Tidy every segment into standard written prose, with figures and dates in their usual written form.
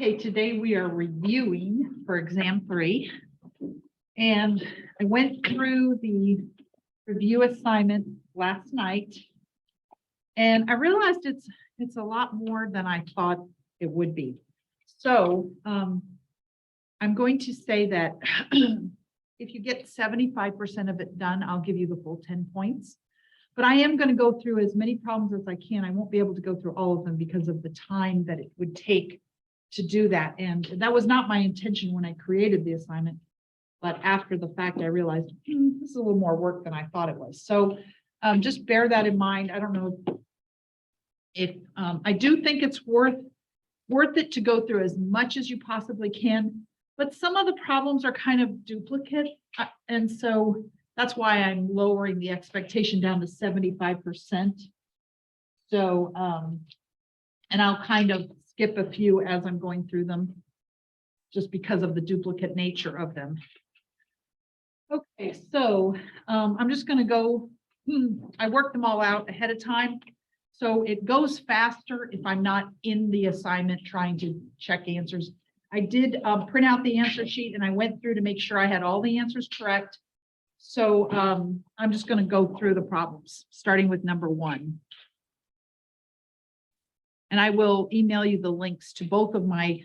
Okay, today we are reviewing for exam 3. And I went through the review assignment last night. And I realized it's a lot more than I thought it would be. So I'm going to say that if you get 75% of it done, I'll give you the full 10 points. But I am going to go through as many problems as I can. I won't be able to go through all of them because of the time that it would take to do that. And that was not my intention when I created the assignment. But after the fact, I realized this is a little more work than I thought it was. So just bear that in mind. I don't know if I do think it's worth it to go through as much as you possibly can. But some of the problems are kind of duplicate. And so that's why I'm lowering the expectation down to 75%. So, and I'll kind of skip a few as I'm going through them, just because of the duplicate nature of them. Okay, so I'm just going to go, I worked them all out ahead of time. So it goes faster if I'm not in the assignment trying to check answers. I did print out the answer sheet and I went through to make sure I had all the answers correct. So I'm just going to go through the problems, starting with number 1. And I will email you the links to both of my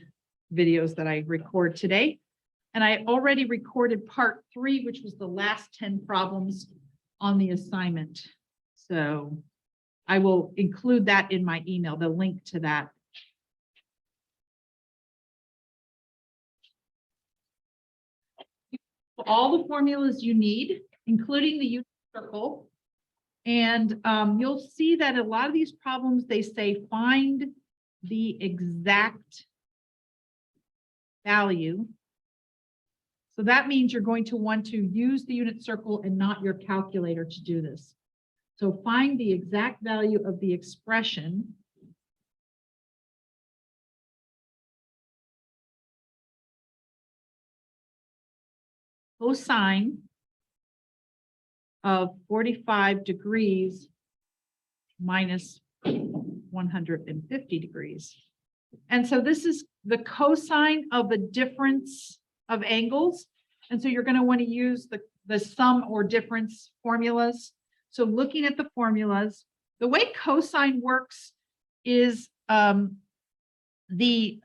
videos that I record today. And I already recorded part 3, which was the last 10 problems on the assignment. So I will include that in my email, the link to that. All the formulas you need, including the unit circle. And you'll see that a lot of these problems, they say find the exact value. So that means you're going to want to use the unit circle and not your calculator to do this. So find the exact value of the expression cosine of 45 degrees minus 150 degrees. And so this is the cosine of the difference of angles. And so you're going to want to use the sum or difference formulas. So looking at the formulas, the way cosine works is the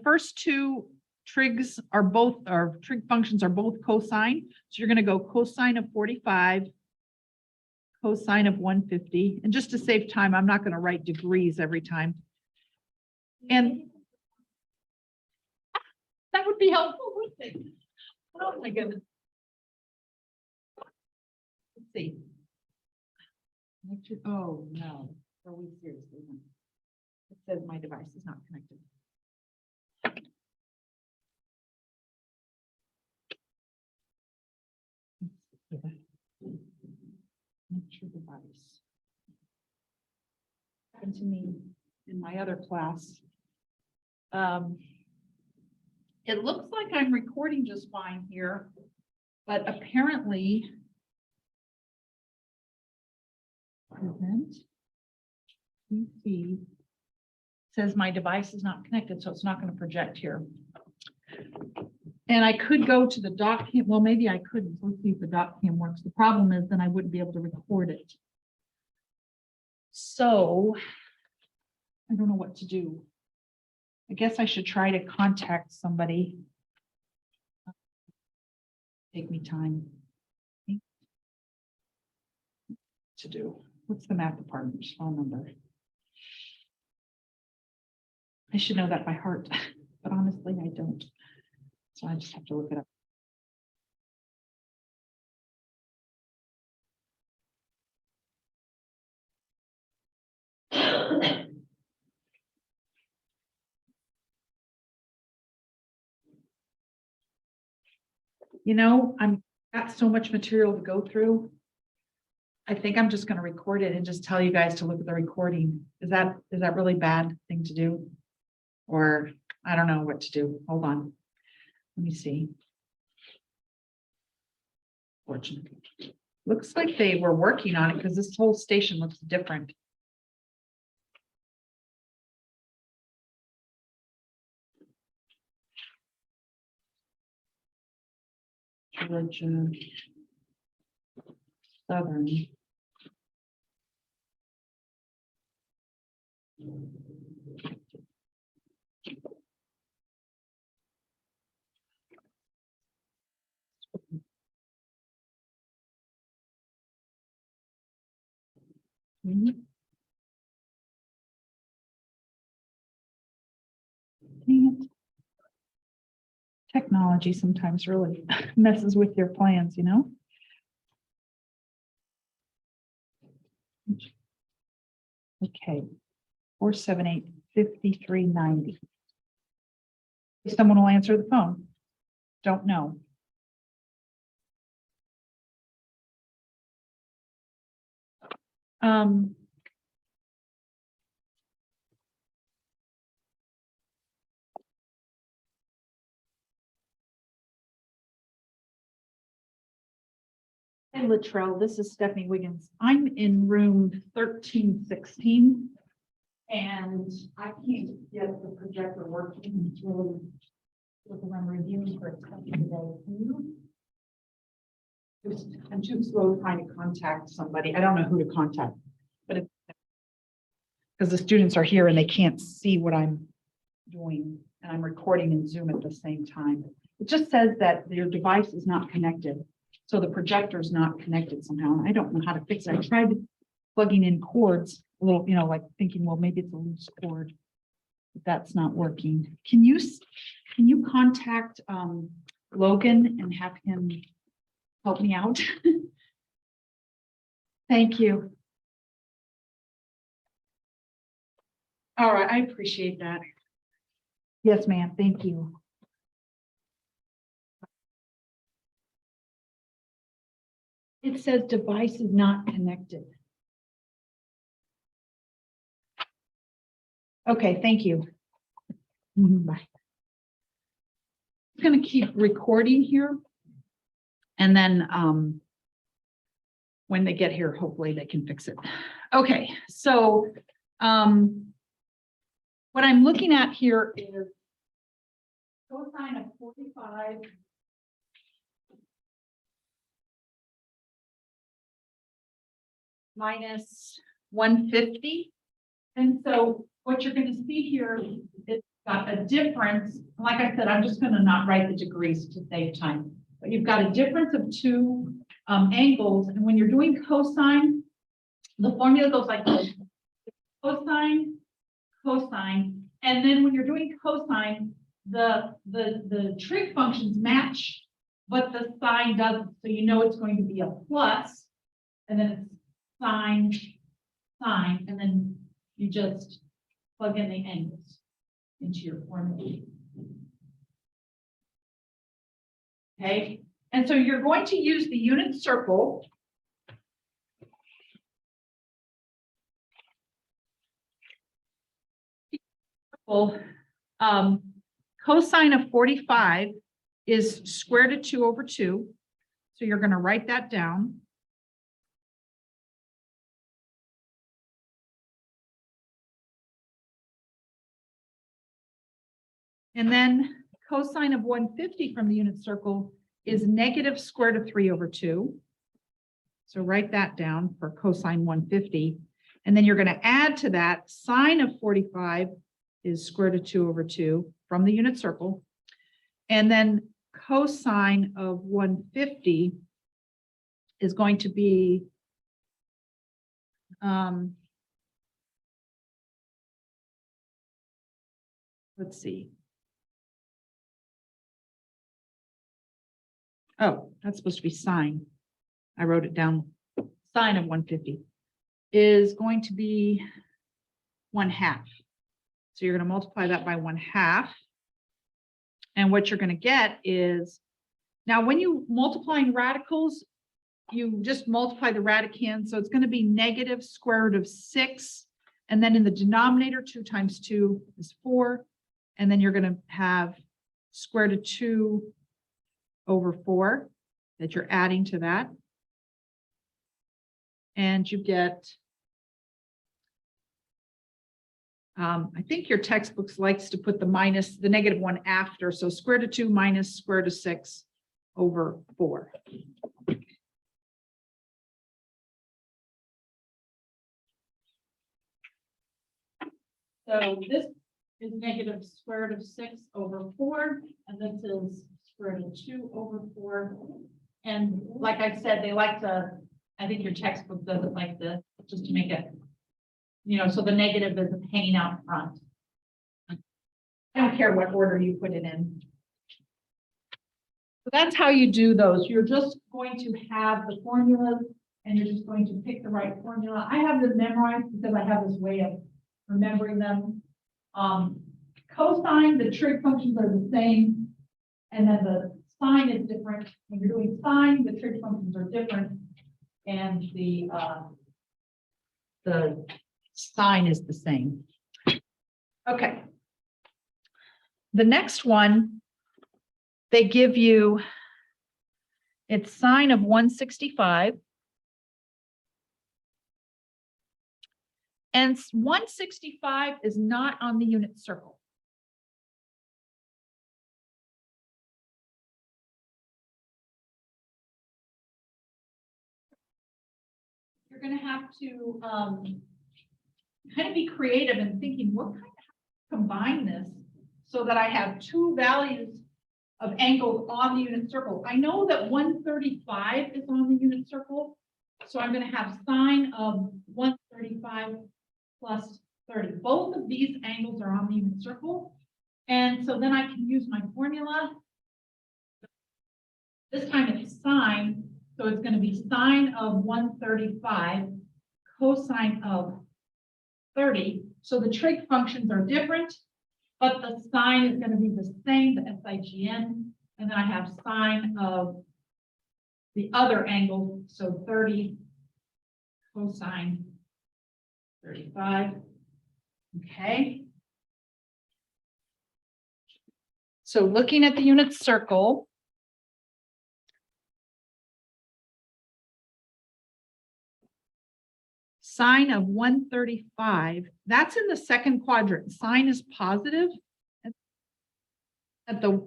first two trigs are both, or trig functions are both cosine. So you're going to go cosine of 45, cosine of 150. And just to save time, I'm not going to write degrees every time. And that would be helpful, wouldn't it? Oh my goodness. Let's see. Oh no, are we seriously? It says my device is not connected. Your device. Happened to me in my other class. It looks like I'm recording just fine here, but apparently present PC says my device is not connected, so it's not going to project here. And I could go to the doc cam. Well, maybe I couldn't. Let's see if the doc cam works. The problem is then I wouldn't be able to record it. So I don't know what to do. I guess I should try to contact somebody. Take me time to do. What's the math department's phone number? I should know that by heart, but honestly, I don't. So I just have to look it up. You know, I've got so much material to go through. I think I'm just going to record it and just tell you guys to look at the recording. Is that really bad thing to do? Or I don't know what to do. Hold on. Let me see. Fortunately, looks like they were working on it because this whole station looks different. Georgia Southern. Dang it. Technology sometimes really messes with your plans, you know? Okay, 478-5390. Someone will answer the phone. Don't know. Hey, Latrell, this is Stephanie Wiggins. I'm in room 1316 and I can't get the projector working. It's really what I'm reviewing for a today. I'm too slow trying to contact somebody. I don't know who to contact, but because the students are here and they can't see what I'm doing and I'm recording in Zoom at the same time. It just says that your device is not connected. So the projector is not connected somehow. And I don't know how to fix it. I tried plugging in cords a little, you know, like thinking, well, maybe it's a loose cord. But that's not working. Can you contact Logan and have him help me out? Thank you. All right, I appreciate that. Yes, ma'am. Thank you. It says device is not connected. Okay, thank you. Bye. I'm going to keep recording here. And then when they get here, hopefully they can fix it. Okay, so what I'm looking at here is cosine of 45 minus 150. And so what you're going to see here is got a difference. Like I said, I'm just going to not write the degrees to save time. But you've got a difference of two angles. And when you're doing cosine, the formula goes like this. Cosine, cosine. And then when you're doing cosine, the trig functions match, but the sign doesn't. So you know it's going to be a plus. And then it's sine, sine. And then you just plug in the angles into your formula. Okay, and so you're going to use the unit circle. Cosine of 45 is square root of 2 over 2. So you're going to write that down. And then cosine of 150 from the unit circle is negative square root of 3 over 2. So write that down for cosine 150. And then you're going to add to that sine of 45 is square root of 2 over 2 from the unit circle. And then cosine of 150 is going to be let's see. Oh, that's supposed to be sine. I wrote it down. Sine of 150 is going to be 1/2. So you're going to multiply that by 1/2. And what you're going to get is, now when you multiplying radicals, you just multiply the radicand. So it's going to be negative square root of 6. And then in the denominator, 2 times 2 is 4. And then you're going to have square root of 2 over 4 that you're adding to that. And you get, I think your textbooks likes to put the negative 1 after. So square root of 2 minus square root of 6 over 4. So this is negative square root of 6 over 4, and this is square root of 2 over 4. And like I said, they like to, I think your textbook does it like this, just to make it, you know, so the negative is hanging out front. I don't care what order you put it in. So that's how you do those. You're just going to have the formulas and you're just going to pick the right formula. I have them memorized because I have this way of remembering them. Cosine, the trig functions are the same, and then the sine is different. When you're doing sine, the trig functions are different, and the sine is the same. Okay. The next one, they give you, it's sine of 165. And 165 is not on the unit circle. You're going to have to kind of be creative in thinking, what kind of combine this so that I have two values of angles on the unit circle. I know that 135 is on the unit circle, so I'm going to have sine of 135 plus 30. Both of these angles are on the unit circle, and so then I can use my formula. This time it's sine, so it's going to be sine of 135 cosine of 30. So the trig functions are different, but the sine is going to be the same, the SIGN, and then I have sine of the other angle, so 30 cosine 35. Okay. So looking at the unit circle, sine of 135, that's in the second quadrant. Sine is positive at the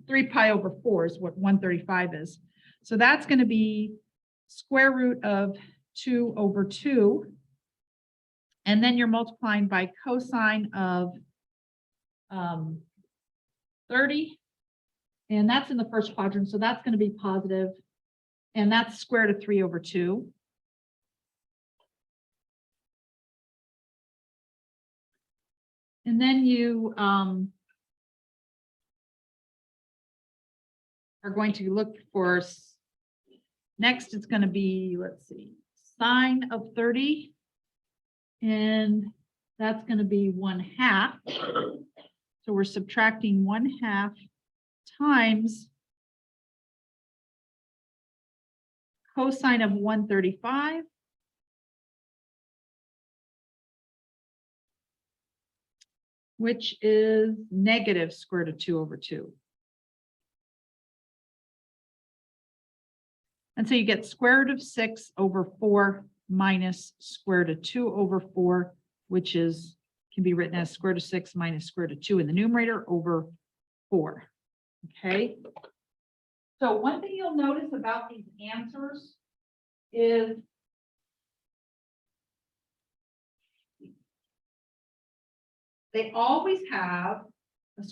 3 pi over 4 is what 135 is. So that's going to be square root of 2 over 2. And then you're multiplying by cosine of 30. And that's in the first quadrant. So that's going to be positive. And that's square root of 3 over 2. And then you are going to look for, next it's going to be, let's see, sine of 30. And that's going to be 1/2. So we're subtracting 1/2 times cosine of 135. Which is negative square root of 2 over 2. And so you get square root of 6 over 4 minus square root of 2 over 4, which is can be written as square root of 6 minus square root of 2 in the numerator over 4. Okay. So one thing you'll notice about these answers is they always have a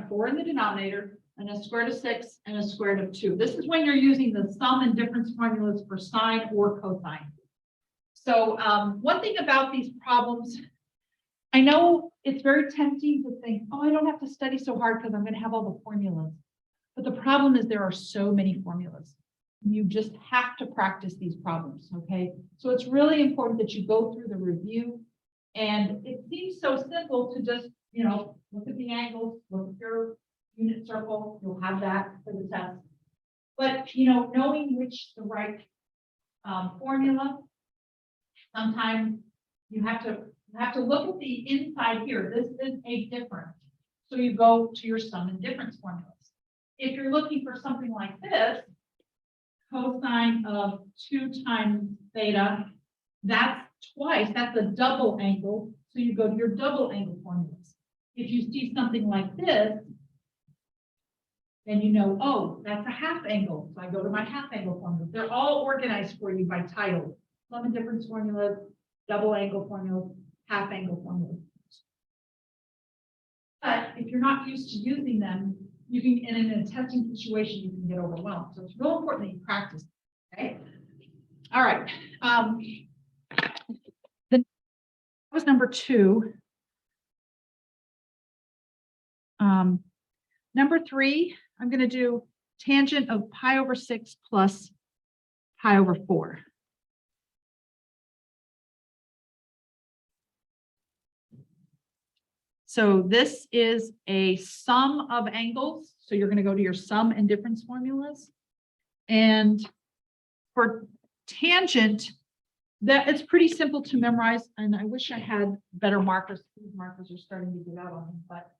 4 in the denominator and a square root of 6 and a square root of 2. This is when you're using the sum and difference formulas for sine or cosine. So one thing about these problems, I know it's very tempting to think, oh, I don't have to study so hard because I'm going to have all the formulas. But the problem is there are so many formulas. You just have to practice these problems, okay? So it's really important that you go through the review. And it seems so simple to just, you know, look at the angles, look at your unit circle, you'll have that for the test. But, you know, knowing which the right formula, sometimes you have to look at the inside here. This is a difference. So you go to your sum and difference formulas. If you're looking for something like this, cosine of 2 times theta, that's twice, that's a double angle. So you go to your double angle formulas. If you see something like this, And you know, oh, that's a half angle. So I go to my half angle formula. They're all organized for you by title. Sum and difference formulas, double angle formulas, half angle formulas. But if you're not used to using them, you can, in a testing situation, you can get overwhelmed. So it's real important that you practice. Okay. All right. That was number 2. Number 3, I'm going to do tangent of pi over 6 plus pi over 4. So this is a sum of angles. So you're going to go to your sum and difference formulas. And for tangent, that it's pretty simple to memorize. And I wish I had better markers. These markers are starting to give out on me, but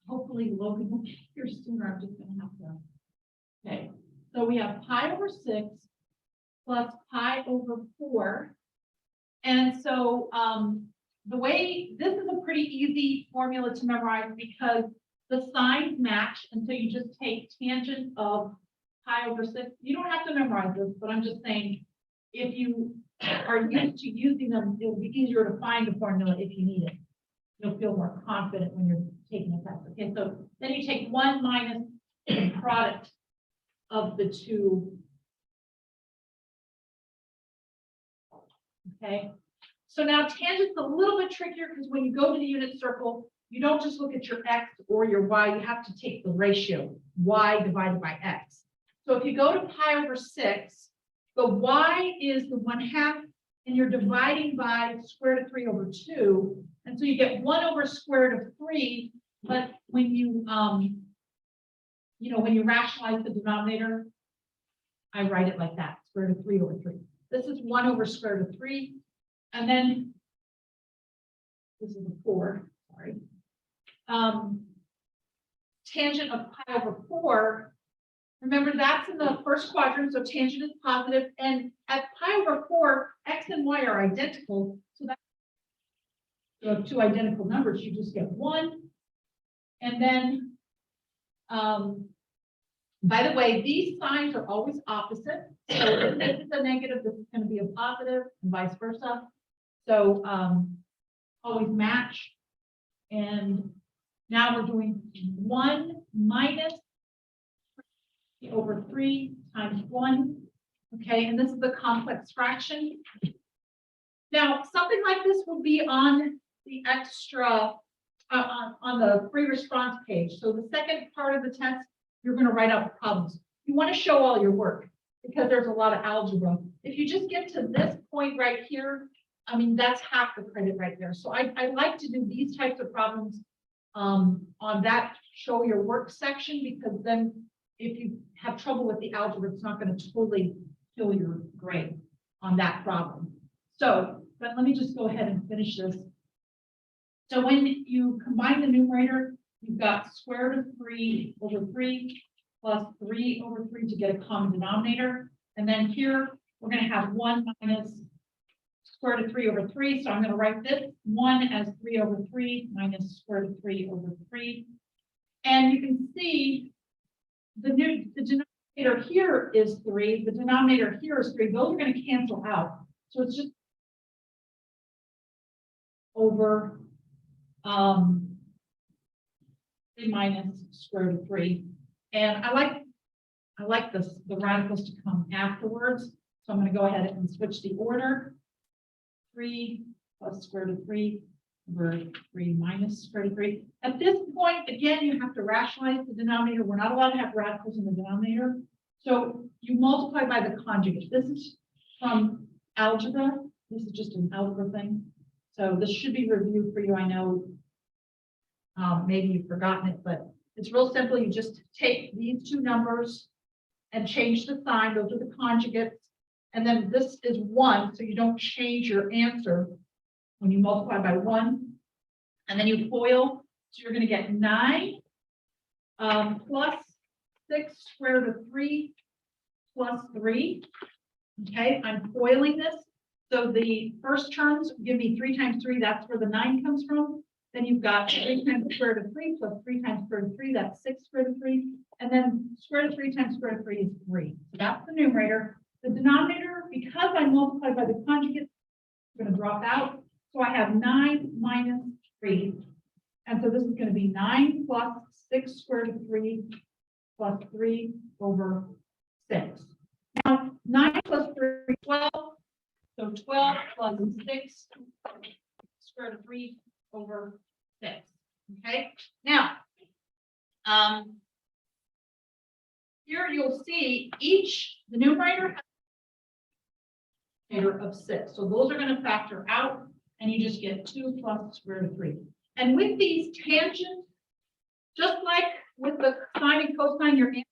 hopefully Logan will be here sooner. I'm just going to have to. Okay, so we have pi over 6 plus pi over 4. And so the way, this is a pretty easy formula to memorize because the signs match. And so you just take tangent of pi over 6. You don't have to memorize this, but I'm just saying, if you are used to using them, it'll be easier to find the formula if you need it. You'll feel more confident when you're taking a test. Okay, so then you take 1 minus the product of the 2. Okay, so now tangent's a little bit trickier because when you go to the unit circle, you don't just look at your x or your y, you have to take the ratio, y divided by x. So if you go to pi over 6, the y is the 1/2, and you're dividing by square root of 3 over 2. And so you get 1 over square root of 3, but when you, when you rationalize the denominator, I write it like that, square root of 3 over 3. This is 1 over square root of 3, and then this is a 4, sorry. Tangent of pi over 4, remember that's in the first quadrant, so tangent is positive, and at pi over 4, x and y are identical, so that's so 2 identical numbers, you just get 1. And then, by the way, these signs are always opposite. So if this is a negative, this is going to be a positive, and vice versa. So always match. And now we're doing 1 minus 3 over 3 times 1. Okay, and this is a complex fraction. Now, something like this will be on the extra, on the free response page. So the second part of the test, you're going to write out the problems. You want to show all your work because there's a lot of algebra. If you just get to this point right here, I mean, that's half the credit right there. So I like to do these types of problems on that show your work section, because then if you have trouble with the algebra, it's not going to totally kill your grade on that problem. So, but let me just go ahead and finish this. So when you combine the numerator, you've got square root of 3 over 3 plus 3 over 3 to get a common denominator. And then here, we're going to have 1 minus square root of 3 over 3. So I'm going to write this 1 as 3 over 3 minus square root of 3 over 3. And you can see the denominator here is 3. The denominator here is 3. Those are going to cancel out. So it's just over 3 minus square root of 3. And I like the radicals to come afterwards. So I'm going to go ahead and switch the order. 3 plus square root of 3 over 3 minus square root of 3. At this point, again, you have to rationalize the denominator. We're not allowed to have radicals in the denominator. So you multiply by the conjugate. This is from algebra. This is just an algebra thing. So this should be reviewed for you. I know maybe you've forgotten it, but it's real simple. You just take these two numbers and change the sign. Those are the conjugates. And then this is 1, so you don't change your answer when you multiply by 1. And then you FOIL, so you're going to get 9 plus 6 square root of 3 plus 3. Okay, I'm FOILing this. So the first terms give me 3 times 3. That's where the 9 comes from. Then you've got 3 times the square root of 3 plus 3 times the square root of 3, that's 6 square root of 3. And then square root of 3 times square root of 3 is 3. So that's the numerator. The denominator, because I multiplied by the conjugate, is going to drop out. So I have 9 minus 3. And so this is going to be 9 plus 6 square root of 3 plus 3 over 6. Now, 9 plus 3 is 12. So 12 plus 6 square root of 3 over 6. Okay. Now, here you'll see the numerator has a numerator of 6. So those are going to factor out, and you just get 2 plus square root of 3. And with these tangents, just like with the sine and cosine, you're going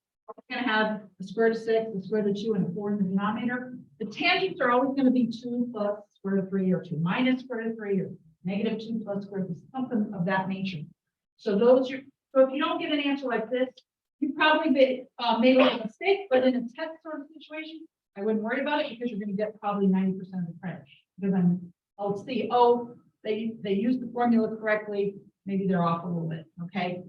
to have the square root of 6, the square root of 2, and a 4 in the denominator. The tangents are always going to be 2 plus square root of 3, or 2 minus square root of 3, or negative 2 plus square root of 3, something of that nature. So so if you don't get an answer like this, you probably made a mistake, but in a test sort of situation, I wouldn't worry about it because you're going to get probably 90% of the credit. Because I'll see, oh, they used the formula correctly, maybe they're off a little bit, okay?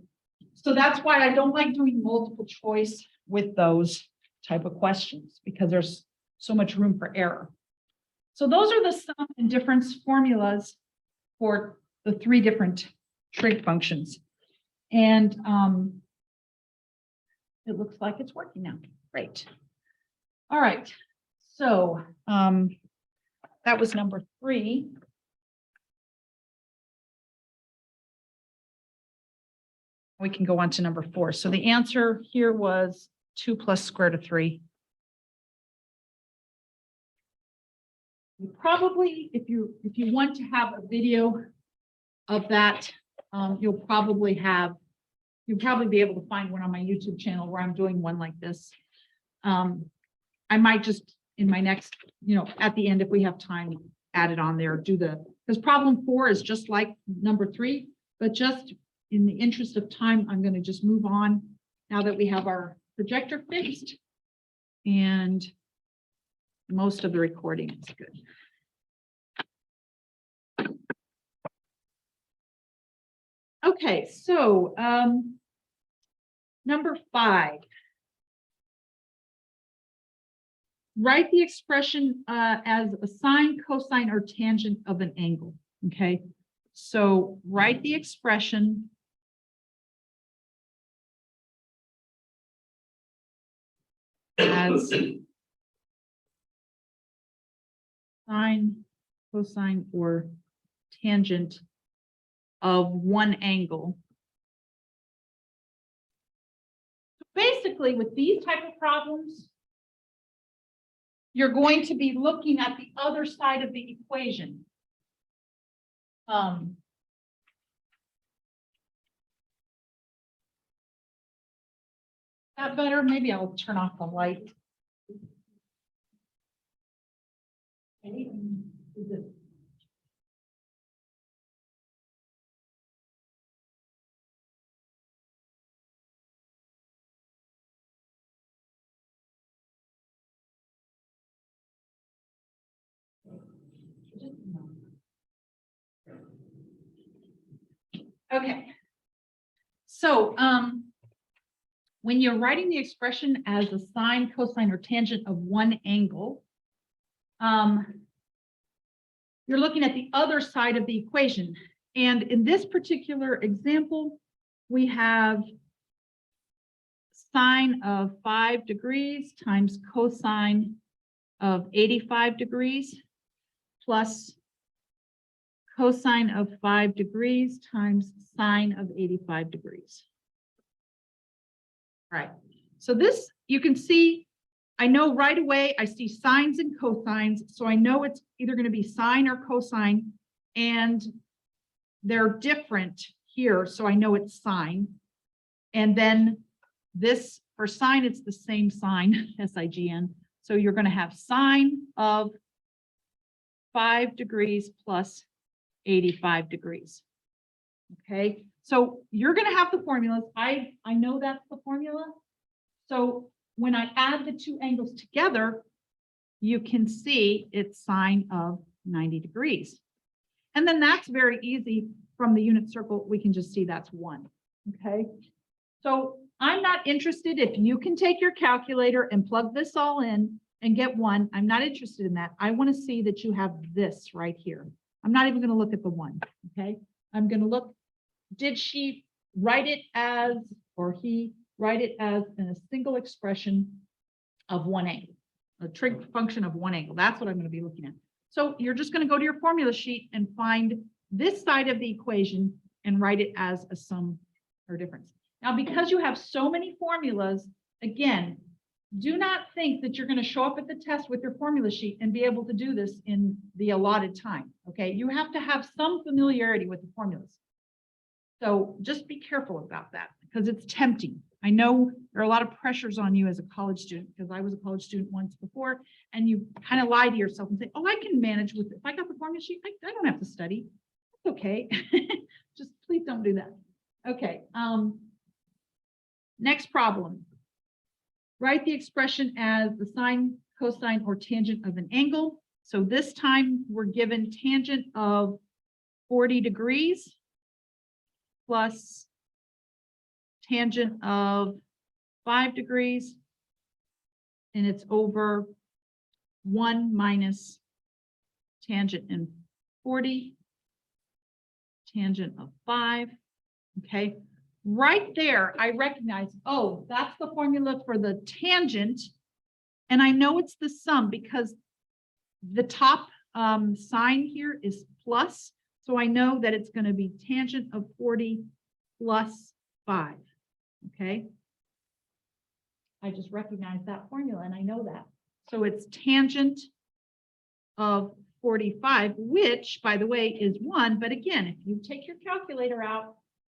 So that's why I don't like doing multiple choice with those type of questions, because there's so much room for error. So those are the sum and difference formulas for the 3 different trig functions. And it looks like it's working now. Great. All right. So that was number 3. We can go on to number 4. So the answer here was 2 plus square root of 3. You probably, if you want to have a video of that, you'll probably be able to find one on my YouTube channel where I'm doing one like this. I might just in my next, at the end, if we have time, add it on there, because problem 4 is just like number 3, but just in the interest of time, I'm going to just move on now that we have our projector fixed and most of the recording is good. Okay, so number 5. Write the expression as a sine, cosine, or tangent of an angle. Okay, so write the expression as sine, cosine, or tangent of one angle. Basically, with these type of problems, you're going to be looking at the other side of the equation. That better? Maybe I'll turn off the light. Okay. Is it? Okay. So when you're writing the expression as a sine, cosine, or tangent of one angle, you're looking at the other side of the equation. And in this particular example, we have sine of 5 degrees times cosine of 85 degrees plus cosine of 5 degrees times sine of 85 degrees. All right, so this, you can see, I know right away, I see sines and cosines, so I know it's either going to be sine or cosine, and they're different here, so I know it's sine. And then this, for sine, it's the same sign, S-I-G-N. So you're going to have sine of 5 degrees plus 85 degrees. Okay, so you're going to have the formulas. I know that's the formula. So when I add the 2 angles together, you can see it's sine of 90 degrees. And then that's very easy from the unit circle, we can just see that's 1. Okay. So I'm not interested if you can take your calculator and plug this all in and get 1. I'm not interested in that. I want to see that you have this right here. I'm not even going to look at the 1. Okay. I'm going to look, did she write it as, or he write it as in a single expression of 1 angle, a trig function of 1 angle. That's what I'm going to be looking at. So you're just going to go to your formula sheet and find this side of the equation and write it as a sum or difference. Now, because you have so many formulas, again, do not think that you're going to show up at the test with your formula sheet and be able to do this in the allotted time. Okay, you have to have some familiarity with the formulas. So just be careful about that because it's tempting. I know there are a lot of pressures on you as a college student because I was a college student once before, and you kind of lie to yourself and say, oh, I can manage with it. If I got the formula sheet, I don't have to study. It's okay. Just please don't do that. Okay. Next problem. Write the expression as the sine, cosine, or tangent of an angle. So this time we're given tangent of 40 degrees plus tangent of 5 degrees, and it's over 1 minus tangent in 40, tangent of 5. Okay, right there, I recognize, oh, that's the formula for the tangent, and I know it's the sum because the top sign here is plus, so I know that it's going to be tangent of 40 plus 5. Okay, I just recognize that formula and I know that. So it's tangent of 45, which, by the way, is 1. But again, if you take your calculator out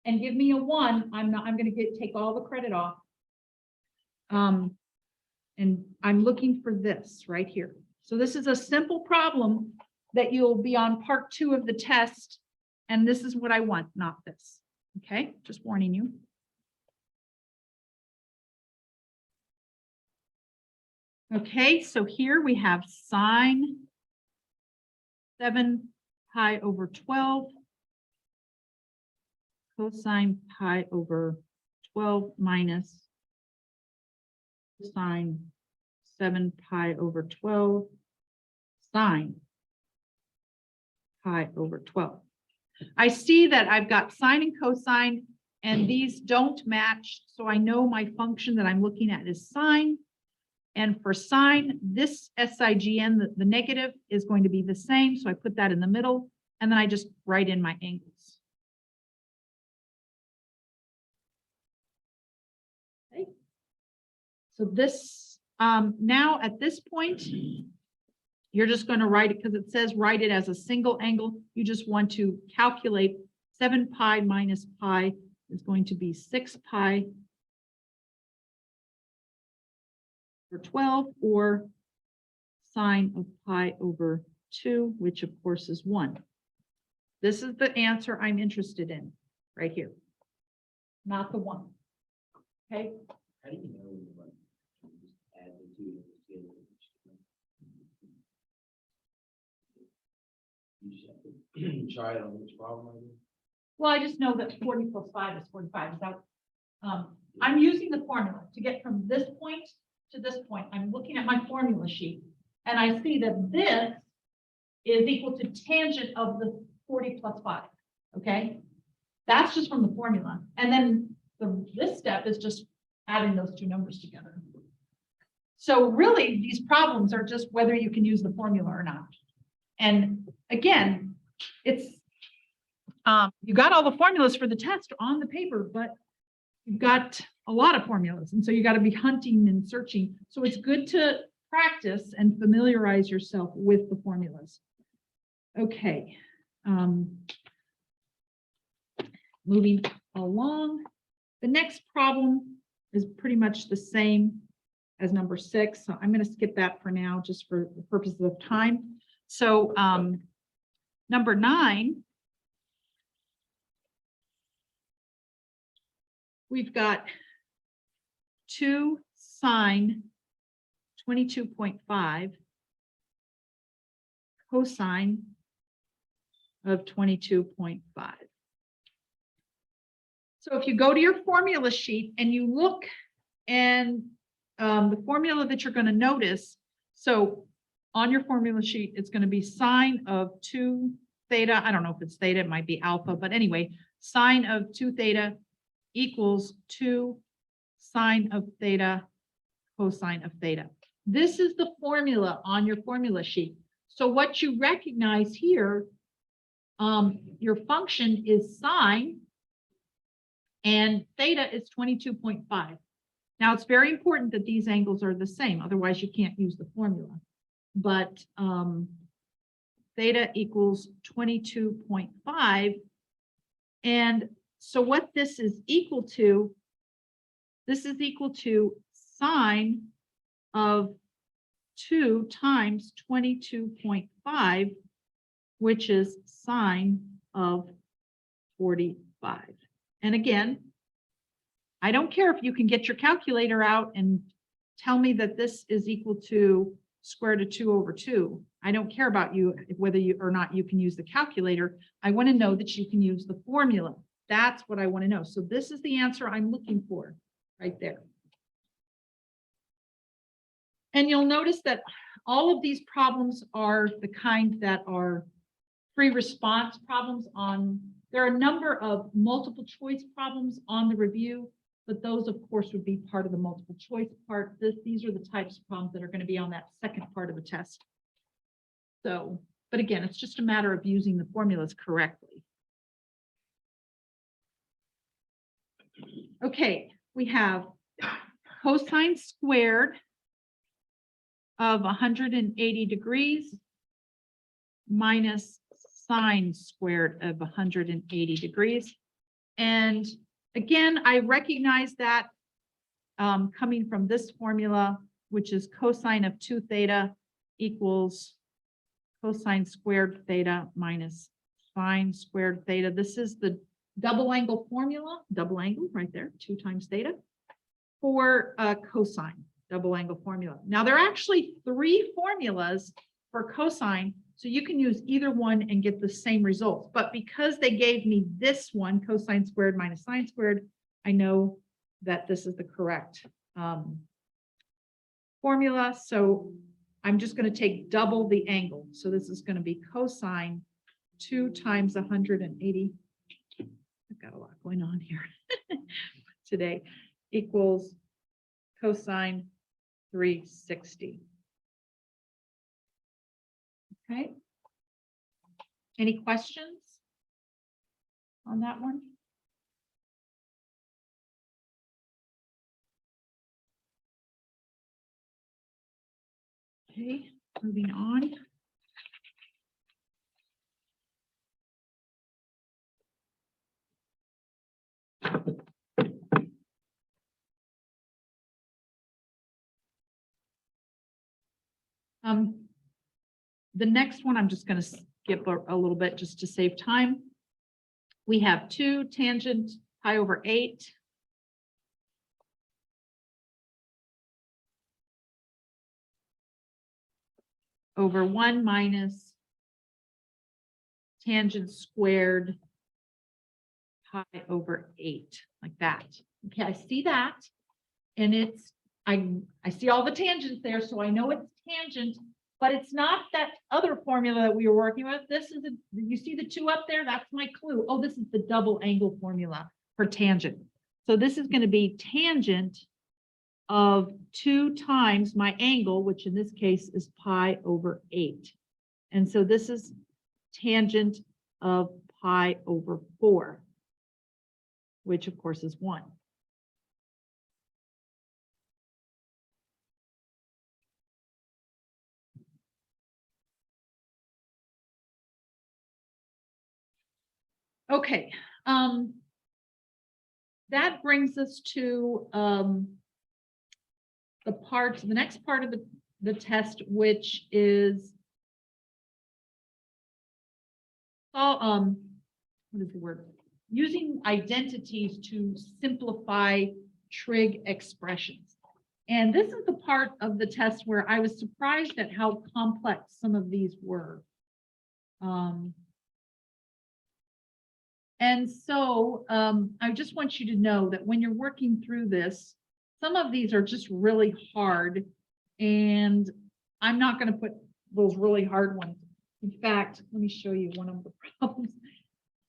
and give me a 1, I'm going to take all the credit off. And I'm looking for this right here. So this is a simple problem that you'll be on part 2 of the test. And this is what I want, not this. Okay, just warning you. Okay, so here we have sine 7 pi over 12 cosine pi over 12 minus sine 7 pi over 12 sine pi over 12. I see that I've got sine and cosine, and these don't match, so I know my function that I'm looking at is sine. And for sine, this SIGN, the negative, is going to be the same. So I put that in the middle, and then I just write in my angles. Okay. So this, now at this point, you're just going to write it because it says write it as a single angle. You just want to calculate 7 pi minus pi is going to be 6 pi over 12, or sine of pi over 2, which of course is 1. This is the answer I'm interested in right here, not the 1. Okay. How do you know when you want to just add the two together? You just have to try it on which problem I do. Well, I just know that 40 plus 5 is 45. Is that, I'm using the formula to get from this point to this point. I'm looking at my formula sheet, and I see that this is equal to tangent of the 40 plus 5. Okay, that's just from the formula, and then this step is just adding those two numbers together. So really, these problems are just whether you can use the formula or not. And again, it's you got all the formulas for the test on the paper, but you've got a lot of formulas, and so you got to be hunting and searching. So it's good to practice and familiarize yourself with the formulas. Okay, moving along. The next problem is pretty much the same as number 6. So I'm going to skip that for now, just for the purposes of time. So number 9, we've got 2 sine 22.5 cosine of 22.5. So if you go to your formula sheet and you look and the formula that you're going to notice, so on your formula sheet, it's going to be sine of 2 theta. I don't know if it's theta, it might be alpha, but anyway, sine of 2 theta equals 2 sine of theta cosine of theta. This is the formula on your formula sheet. So what you recognize here, your function is sine and theta is 22.5. Now it's very important that these angles are the same, otherwise you can't use the formula. But theta equals 22.5. And so what this is equal to, sine of 2 times 22.5, which is sine of 45. And again, I don't care if you can get your calculator out and tell me that this is equal to square root of 2 over 2. I don't care about you, whether you or not you can use the calculator. I want to know that you can use the formula. That's what I want to know. So this is the answer I'm looking for right there. And you'll notice that all of these problems are the kind that are free response problems on, there are a number of multiple choice problems on the review, but those of course would be part of the multiple choice part. These are the types of problems that are going to be on that second part of the test. So, but again, it's just a matter of using the formulas correctly. Okay, we have cosine squared of 180 degrees minus sine squared of 180 degrees. And again, I recognize that coming from this formula, which is cosine of 2 theta equals cosine squared theta minus sine squared theta. This is the double angle formula, double angle right there, 2 times theta for cosine, double angle formula. Now there are actually 3 formulas for cosine, so you can use either one and get the same results. But because they gave me this one, cosine squared minus sine squared, I know that this is the correct formula. So I'm just going to take double the angle. So this is going to be cosine 2 times 180. I've got a lot going on here today, equals cosine 360. Okay. Any questions on that one? Okay, moving on. The next one, I'm just going to skip a little bit just to save time. We have 2 tangent pi over 8. Over 1 minus tangent squared pi over 8, like that. Okay, I see that. And it's, I see all the tangents there, so I know it's tangent, but it's not that other formula that we were working with. This is, you see the 2 up there? That's my clue. Oh, this is the double angle formula for tangent. So this is going to be tangent of 2 times my angle, which in this case is pi over 8. And so this is tangent of pi over 4, which of course is 1. Okay, that brings us to the next part of the test, which is what is the word? Using identities to simplify trig expressions. And this is the part of the test where I was surprised at how complex some of these were. And so I just want you to know that when you're working through this, some of these are just really hard. And I'm not going to put those really hard ones. In fact, let me show you one of the problems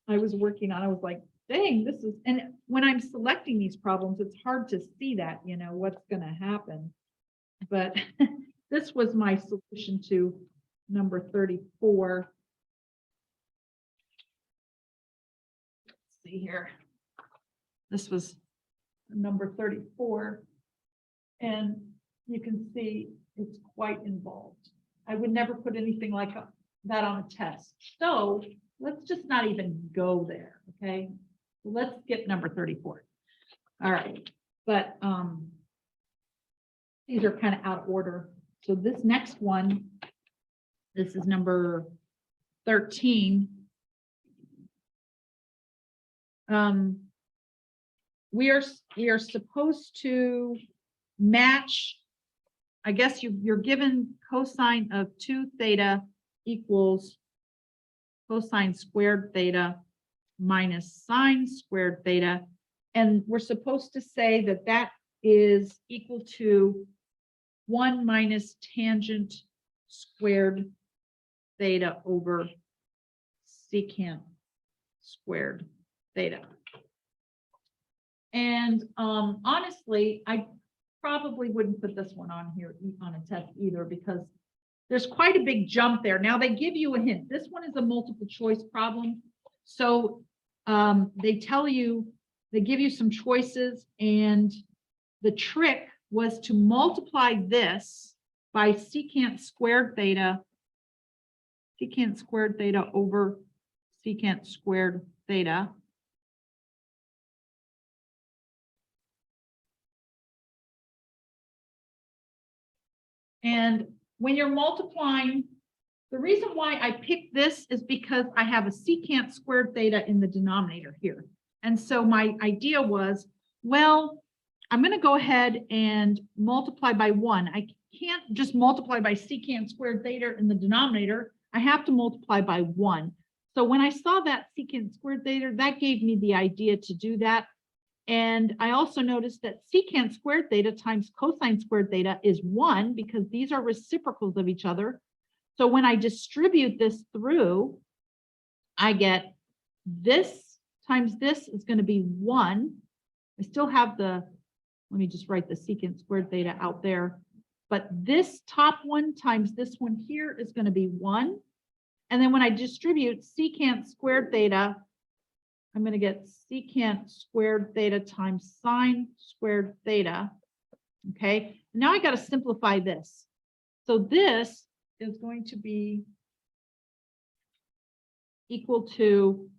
I was working on. I was like, dang, this is, and when I'm selecting these problems, it's hard to see that, what's going to happen. But this was my solution to number 34. Let's see here. This was number 34. And you can see it's quite involved. I would never put anything like that on a test. So let's just not even go there, okay? Let's skip number 34. All right, but these are kind of out of order. So this next one, this is number 13. We are supposed to match, I guess you're given cosine of 2 theta equals cosine squared theta minus sine squared theta. And we're supposed to say that that is equal to 1 minus tangent squared theta over secant squared theta. And honestly, I probably wouldn't put this one on here on a test either, because there's quite a big jump there. Now they give you a hint. This one is a multiple choice problem. So they give you some choices, and the trick was to multiply this by secant squared theta over secant squared theta. And when you're multiplying, the reason why I picked this is because I have a secant squared theta in the denominator here. And so my idea was, well, I'm going to go ahead and multiply by 1. I can't just multiply by secant squared theta in the denominator. I have to multiply by 1. So when I saw that secant squared theta, that gave me the idea to do that. And I also noticed that secant squared theta times cosine squared theta is 1, because these are reciprocals of each other. So when I distribute this through, I get this times this is going to be 1. I still have let me just write the secant squared theta out there. But this top one times this one here is going to be 1. And then when I distribute secant squared theta, I'm going to get secant squared theta times sine squared theta. Okay, now I got to simplify this. So this is going to be equal to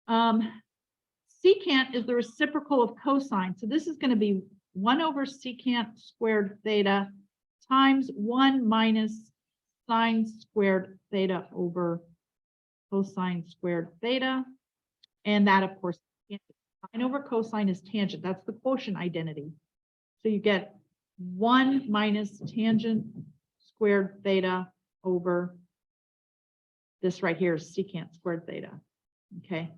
secant is the reciprocal of cosine. So this is going to be 1 over secant squared theta times 1 minus sine squared theta over cosine squared theta. And that, of course, sine over cosine is tangent. That's the quotient identity. So you get 1 minus tangent squared theta over this right here is secant squared theta. Okay.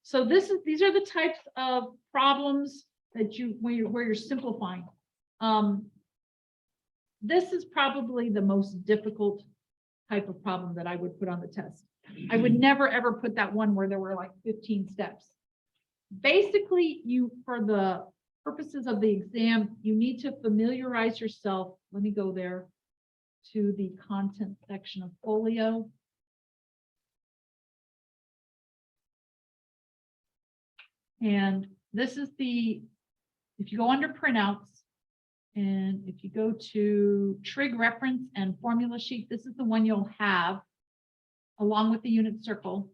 So these are the types of problems that where you're simplifying. This is probably the most difficult type of problem that I would put on the test. I would never ever put that one where there were like 15 steps. Basically, for the purposes of the exam, you need to familiarize yourself. Let me go there to the content section of Folio. And this is if you go under printouts, and if you go to trig reference and formula sheet, this is the one you'll have along with the unit circle.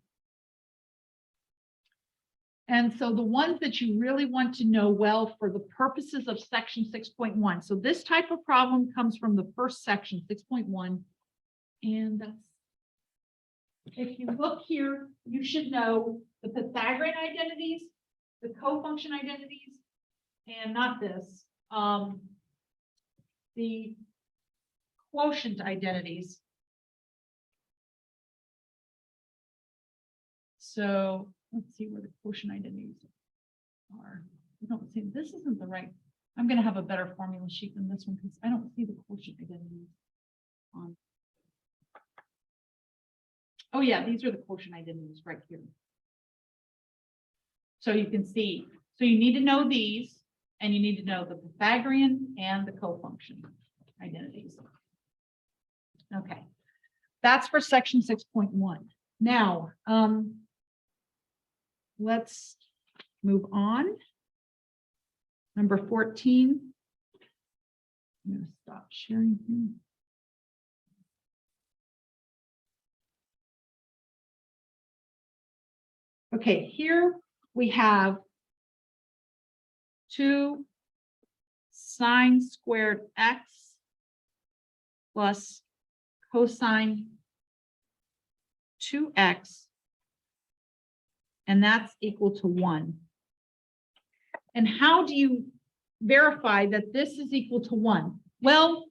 And so the ones that you really want to know well for the purposes of section 6.1. So this type of problem comes from the first section, 6.1. And that's, if you look here, you should know the Pythagorean identities, the cofunction identities, and not this, the quotient identities. So let's see where the quotient identities are. I don't see, this isn't the right. I'm gonna have a better formula sheet than this one because I don't see the quotient identities on. Oh yeah, these are the quotient identities right here. So you can see, so you need to know these, and you need to know the Pythagorean and the cofunction identities. Okay, that's for section 6.1. Now, let's move on. Number 14. I'm going to stop sharing here. Okay, here we have 2 sine squared x plus cosine 2x, and that's equal to 1. And how do you verify that this is equal to 1? Well,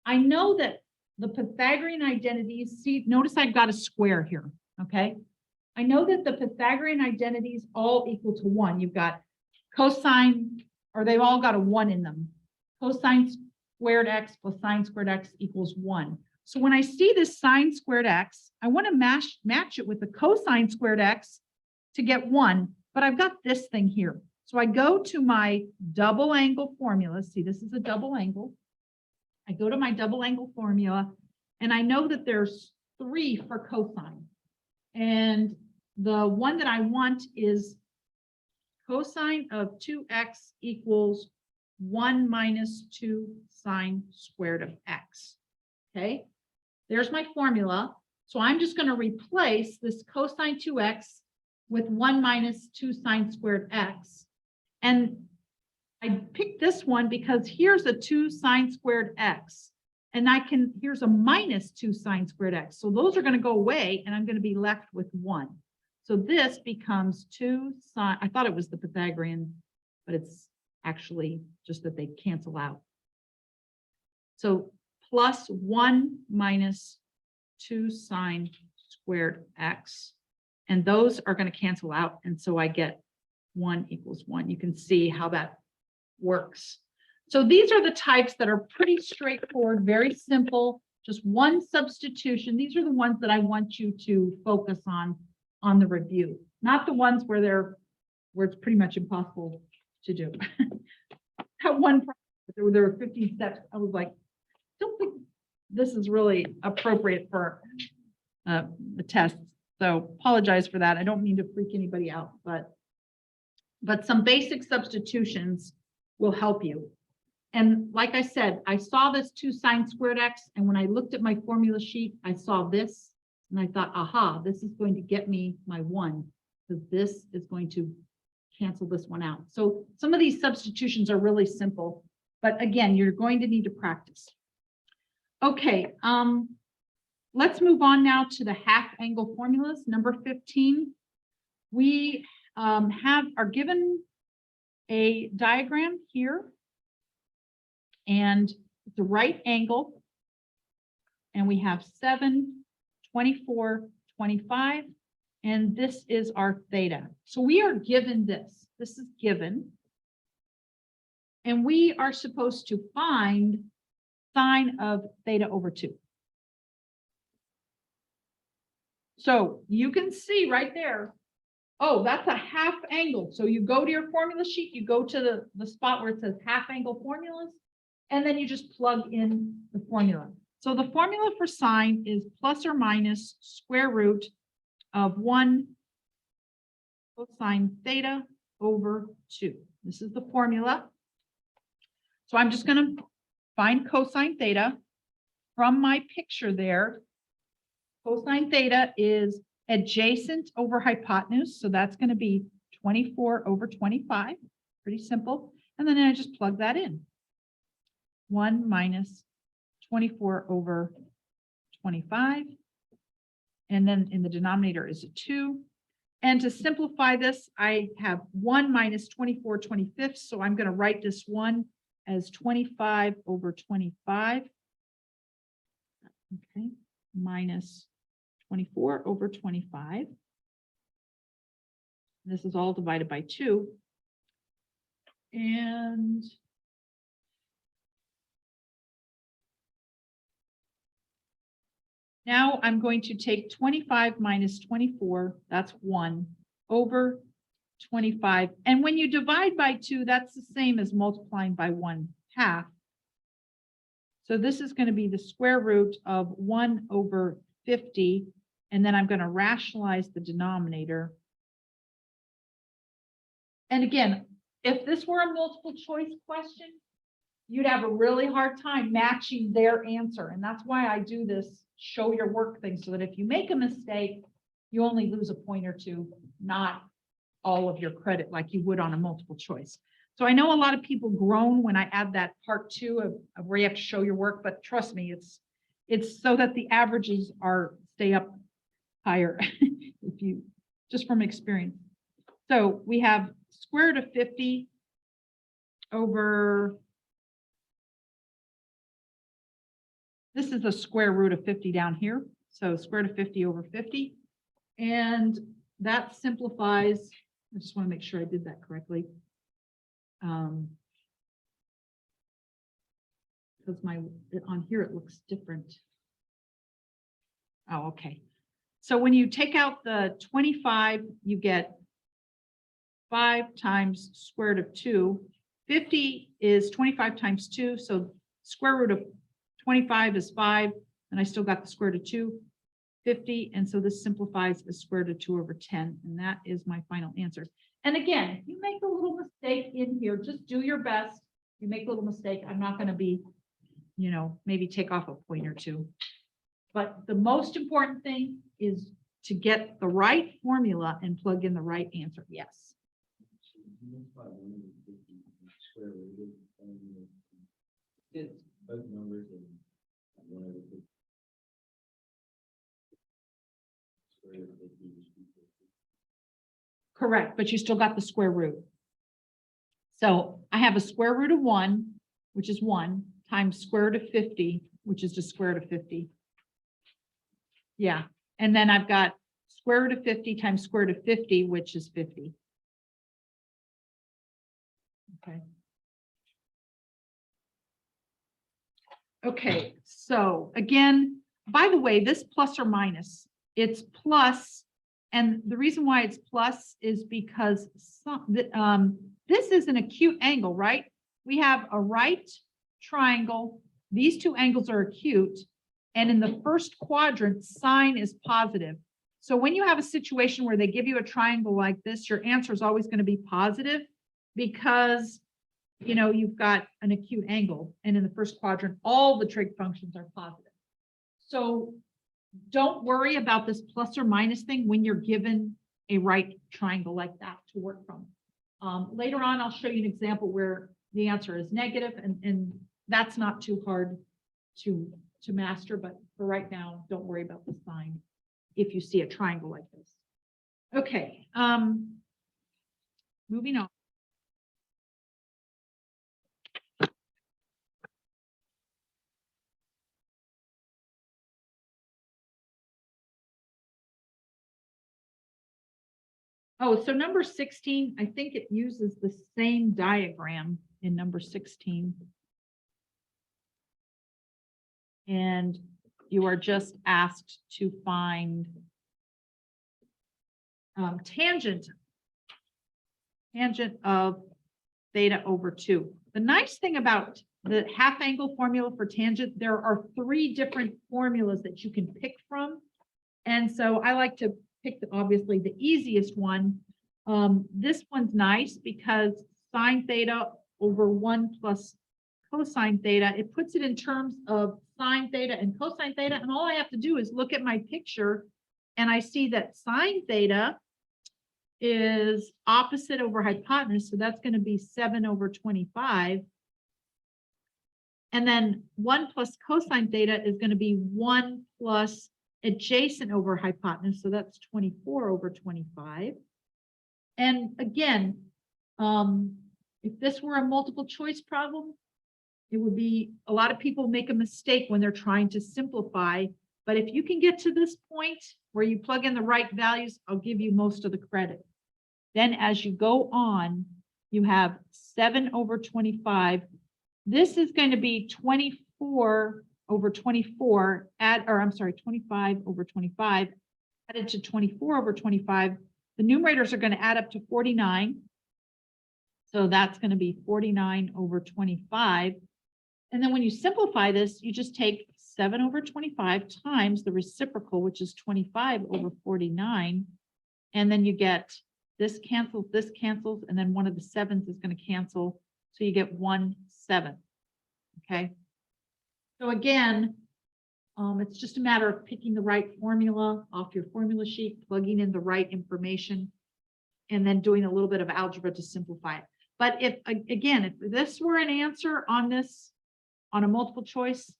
I know that the Pythagorean identities, see, notice I've got a square here, okay? I know that the Pythagorean identities all equal to 1. You've got cosine, or they've all got a 1 in them. Cosine squared x plus sine squared x equals 1. So when I see this sine squared x, I want to match it with the cosine squared x to get 1, but I've got this thing here. So I go to my double angle formula. See, this is a double angle. I go to my double angle formula, and I know that there's 3 for cosine. And the one that I want is cosine of 2x equals 1 minus 2 sine squared of x. Okay, there's my formula. So I'm just going to replace this cosine 2x with 1 minus 2 sine squared x. And I picked this one because here's a 2 sine squared x. And here's a minus 2 sine squared x. So those are going to go away, and I'm going to be left with 1. So this becomes 2 sine, I thought it was the Pythagorean, but it's actually just that they cancel out. So plus 1 minus 2 sine squared x. And those are going to cancel out. And so I get 1 equals 1. You can see how that works. So these are the types that are pretty straightforward, very simple, just one substitution. These are the ones that I want you to focus on the review, not the ones where it's pretty much impossible to do. That one, there were 50 steps. I was like, don't think this is really appropriate for the test. So apologize for that. I don't mean to freak anybody out, but some basic substitutions will help you. And like I said, I saw this 2 sine squared x, and when I looked at my formula sheet, I saw this, and I thought, aha, this is going to get me my 1, because this is going to cancel this one out. So some of these substitutions are really simple, but again, you're going to need to practice. Okay, let's move on now to the half angle formulas. Number 15, we are given a diagram here, and it's a right angle, and we have 7, 24, 25, and this is our theta. So we are given this. This is given, and we are supposed to find sine of theta over 2. So you can see right there, oh, that's a half angle. So you go to your formula sheet, you go to the spot where it says half angle formulas, and then you just plug in the formula. So the formula for sine is plus or minus square root of 1 cosine theta over 2. This is the formula. So I'm just going to find cosine theta from my picture there. Cosine theta is adjacent over hypotenuse. So that's going to be 24 over 25. Pretty simple. And then I just plug that in. 1 minus 24 over 25. And then in the denominator is a 2. And to simplify this, I have 1 minus 24 25ths. So I'm going to write this one as 25 over 25. Okay, minus 24 over 25. This is all divided by 2. And now I'm going to take 25 minus 24, that's 1, over 25. And when you divide by 2, that's the same as multiplying by 1/2. So this is going to be the square root of 1 over 50. And then I'm going to rationalize the denominator. And again, if this were a multiple choice question, you'd have a really hard time matching their answer. And that's why I do this show your work thing, so that if you make a mistake, you only lose a point or 2, not all of your credit like you would on a multiple choice. So I know a lot of people groan when I add that part 2 of where you have to show your work, but trust me, it's so that the averages stay up higher if you just from experience. So we have square root of 50 over, this is the square root of 50 down here. So square root of 50 over 50. And that simplifies, I just want to make sure I did that correctly. Because on here it looks different. Oh, okay. So when you take out the 25, you get 5 times square root of 2. 50 is 25 times 2, so square root of 25 is 5, and I still got the square root of 2, 50, and so this simplifies as square root of 2 over 10, and that is my final answer. And again, if you make a little mistake in here, just do your best. You make a little mistake, I'm not going to be, maybe take off a point or 2. But the most important thing is to get the right formula and plug in the right answer. Yes. Both numbers and 1 over 50. Square root of 50 is 250. Correct, but you still got the square root. So I have a square root of 1, which is 1, times square root of 50, which is just square root of 50. Yeah, and then I've got square root of 50 times square root of 50, which is 50. Okay. Okay, so again, by the way, this plus or minus, it's plus, and the reason why it's plus is because this is an acute angle, right? We have a right triangle. These 2 angles are acute, and in the first quadrant, sine is positive. So when you have a situation where they give you a triangle like this, your answer is always going to be positive because you've got an acute angle, and in the first quadrant, all the trig functions are positive. So don't worry about this plus or minus thing when you're given a right triangle like that to work from. Later on, I'll show you an example where the answer is negative, and that's not too hard to master, but for right now, don't worry about the sign if you see a triangle like this. Okay, moving on. Oh, so number 16, I think it uses the same diagram in number 16. And you are just asked to find tangent of theta over 2. The nice thing about the half angle formula for tangent, there are 3 different formulas that you can pick from. And so I like to pick obviously the easiest one. This one's nice because sine theta over 1 plus cosine theta, it puts it in terms of sine theta and cosine theta. And all I have to do is look at my picture and I see that sine theta is opposite over hypotenuse. So that's going to be 7 over 25. And then 1 plus cosine theta is going to be 1 plus adjacent over hypotenuse. So that's 24 over 25. And again, if this were a multiple choice problem, it would be, a lot of people make a mistake when they're trying to simplify. But if you can get to this point where you plug in the right values, I'll give you most of the credit. Then as you go on, you have 7/25. This is going to be 24/24 25/25 added to 24/25. The numerators are going to add up to 49. So that's going to be 49/25. And then when you simplify this, you just take 7/25 times the reciprocal, which is 25/49. And then you get this cancels, and then one of the sevens is going to cancel. So you get 1/7. Okay. So again, it's just a matter of picking the right formula off your formula sheet, plugging in the right information, and then doing a little bit of algebra to simplify it. But if this were an answer on this, on a multiple choice,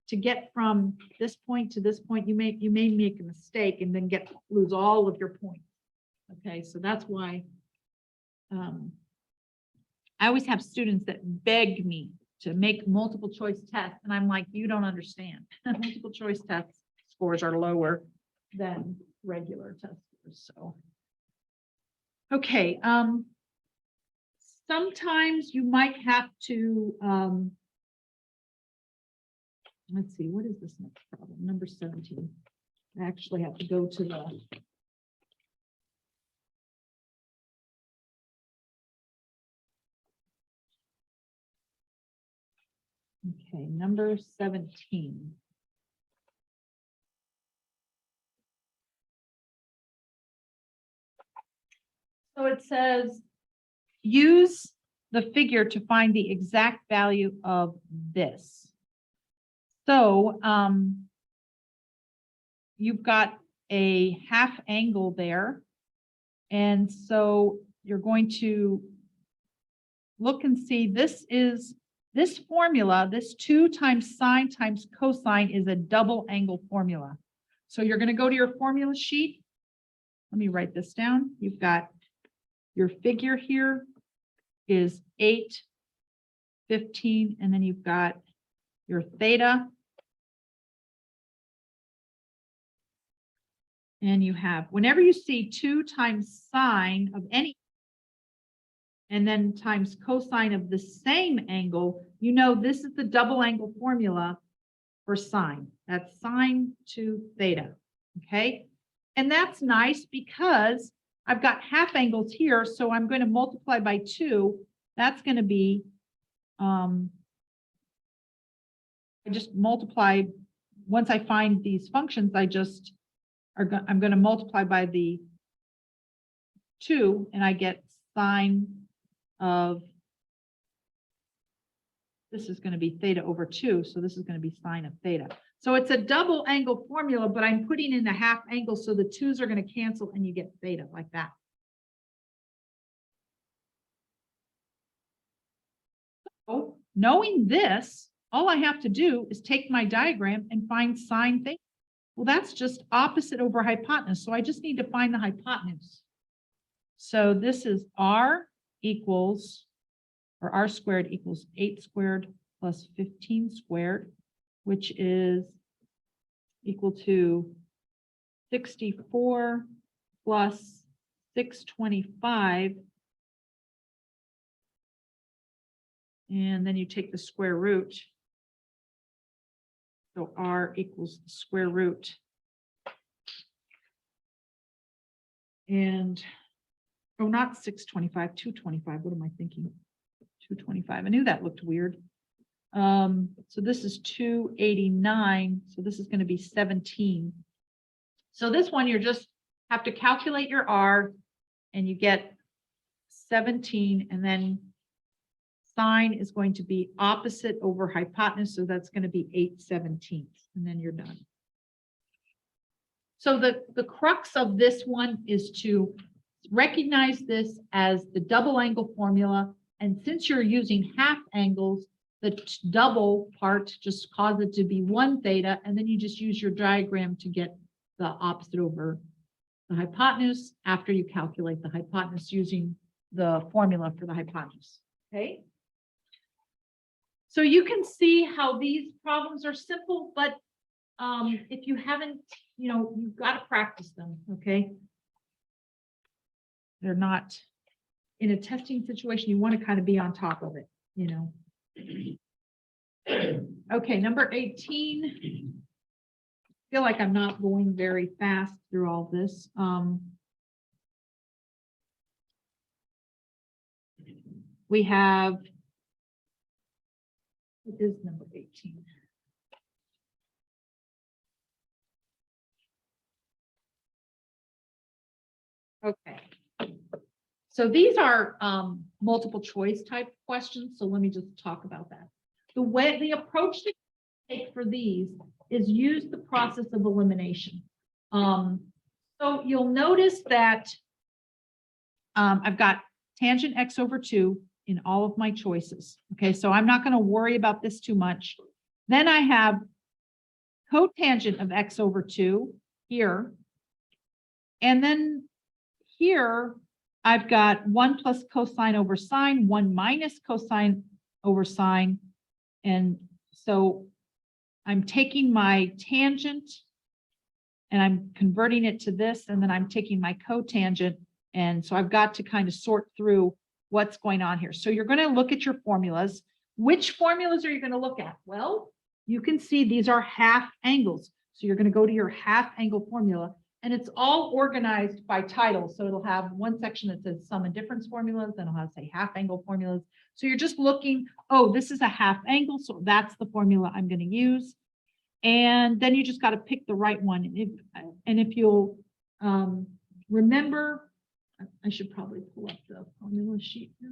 to get from this point to this point, you may make a mistake and then lose all of your points. Okay, so that's why I always have students that beg me to make multiple choice tests, and I'm like, you don't understand. Multiple choice test scores are lower than regular test scores. So, okay, sometimes you might have to, let's see, what is this next problem? Number 17. I actually have to go to the okay, number 17. So it says, use the figure to find the exact value of this. So you've got a half angle there. And so you're going to look and see, this formula, this 2 times sine times cosine is a double angle formula. So you're going to go to your formula sheet. Let me write this down. You've got your figure here is 8, 15, and then you've got your theta. And you have, whenever you see 2 times sine of any, and then times cosine of the same angle, you know this is the double angle formula for sine. That's sine to theta, okay? And that's nice because I've got half angles here, so I'm going to multiply by 2. That's going to be, I just multiply, once I find these functions, I'm going to multiply by the 2, and I get sine of, this is going to be theta over 2, so this is going to be sine of theta. So it's a double angle formula, but I'm putting in a half angle, so the 2's are going to cancel and you get theta like that. So knowing this, all I have to do is take my diagram and find sine theta. Well, that's just opposite over hypotenuse, so I just need to find the hypotenuse. So this is r squared equals 8 squared plus 15 squared, which is equal to 64 plus 625. And then you take the square root. So r equals the square root. And, oh, not 625, 225. What am I thinking? 225. I knew that looked weird. So this is 289. So this is going to be 17. So this one, you just have to calculate your R and you get 17, and then sine is going to be opposite over hypotenuse. So that's going to be 8/17, and then you're done. So the crux of this one is to recognize this as the double angle formula. And since you're using half angles, the double part just cause it to be 1 theta, and then you just use your diagram to get the opposite over the hypotenuse after you calculate the hypotenuse using the formula for the hypotenuse. Okay. So you can see how these problems are simple, but if you haven't, you've got to practice them. Okay. they're not in a testing situation. You want to kind of be on top of it, you know. Okay, number 18. Feel like I'm not going very fast through all this. We have, what is number 18? Okay. So these are multiple choice type questions. So let me just talk about that. The approach to take for these is use the process of elimination. So you'll notice that I've got tangent x over 2 in all of my choices. Okay, so I'm not going to worry about this too much. Then I have cotangent of x over 2 here. And then here, I've got 1 plus cosine over sine, 1 minus cosine over sine. And so I'm taking my tangent and I'm converting it to this, and then I'm taking my cotangent. And so I've got to kind of sort through what's going on here. So you're going to look at your formulas. Which formulas are you going to look at? Well, you can see these are half angles. So you're going to go to your half angle formula, and it's all organized by title. So it'll have one section that says sum and difference formulas, then it'll have say half angle formulas. So you're just looking, oh, this is a half angle, so that's the formula I'm going to use. And then you just got to pick the right one. If you'll remember, I should probably pull up the formula sheet here.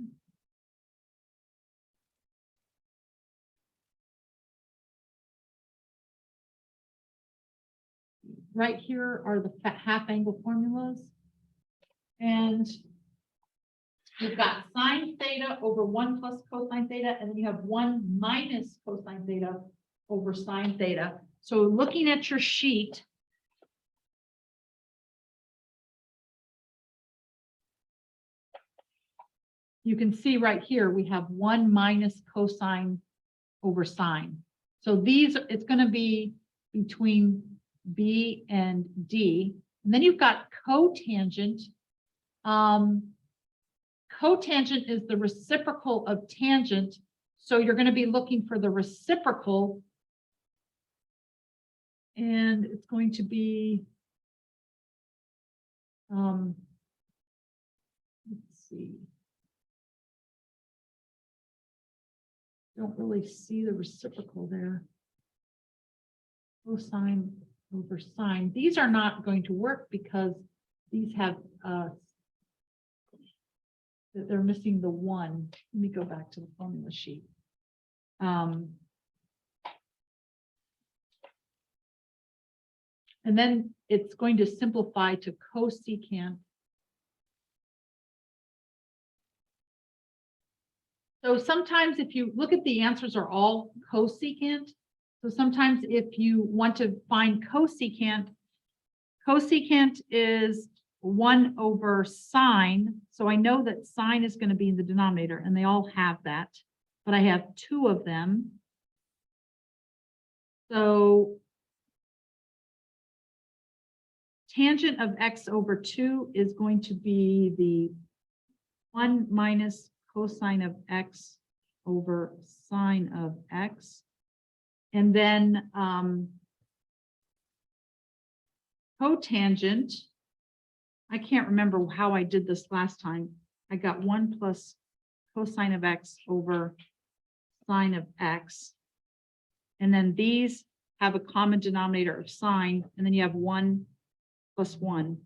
Right here are the half angle formulas. And you've got sine theta over 1 plus cosine theta, and then you have 1 minus cosine theta over sine theta. So looking at your sheet, you can see right here, we have 1 minus cosine over sine. So these, it's going to be between B and D. And then you've got cotangent. Cotangent is the reciprocal of tangent. So you're going to be looking for the reciprocal. And it's going to be, let's see. Don't really see the reciprocal there. Cosine over sine. These are not going to work because these have, they're missing the 1. Let me go back to the formula sheet. And then it's going to simplify to cosecant. So sometimes if you look at the answers are all cosecant. So sometimes if you want to find cosecant, cosecant is 1 over sine. So I know that sine is going to be in the denominator, and they all have that, but I have 2 of them. So tangent of x over 2 is going to be the 1 minus cosine of x over sine of x. And then cotangent, I can't remember how I did this last time. I got 1 plus cosine of x over sine of x. And then these have a common denominator of sine, and then you have 1 plus 1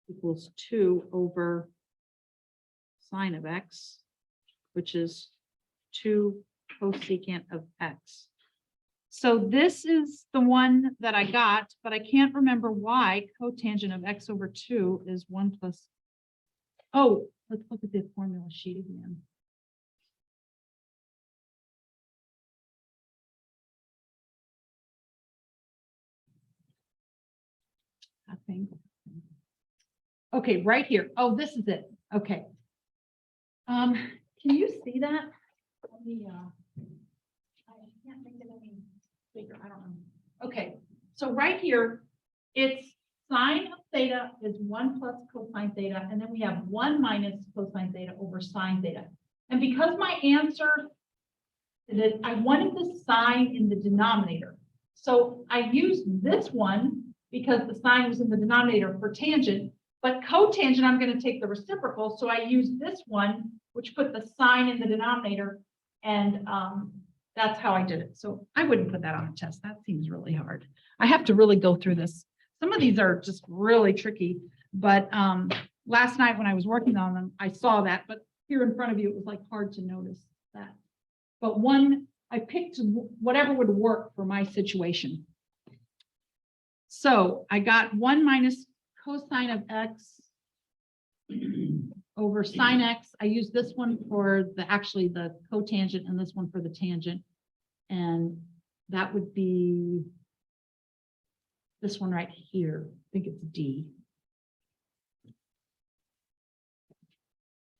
equals 2 over sine of x, which is 2 cosecant of x. So this is the one that I got, but I can't remember why cotangent of x over 2 is 1 plus. Oh, let's look at the formula sheet again. I think. Okay, right here. Oh, this is it. Okay. Can you see that? Let me, I can't think of any bigger. I don't know. Okay, so right here, it's sine of theta is 1 plus cosine theta, and then we have 1 minus cosine theta over sine theta. And because my answer, that I wanted the sign in the denominator. So I used this one because the sign was in the denominator for tangent, but cotangent, I'm going to take the reciprocal. So I used this one, which put the sign in the denominator, and that's how I did it. So I wouldn't put that on a test. That seems really hard. I have to really go through this. Some of these are just really tricky, but last night when I was working on them, I saw that, but here in front of you, it was like hard to notice that. But one, I picked whatever would work for my situation. So I got 1 minus cosine of x over sine x. I use this one for actually the cotangent and this one for the tangent. And that would be this one right here. I think it's D.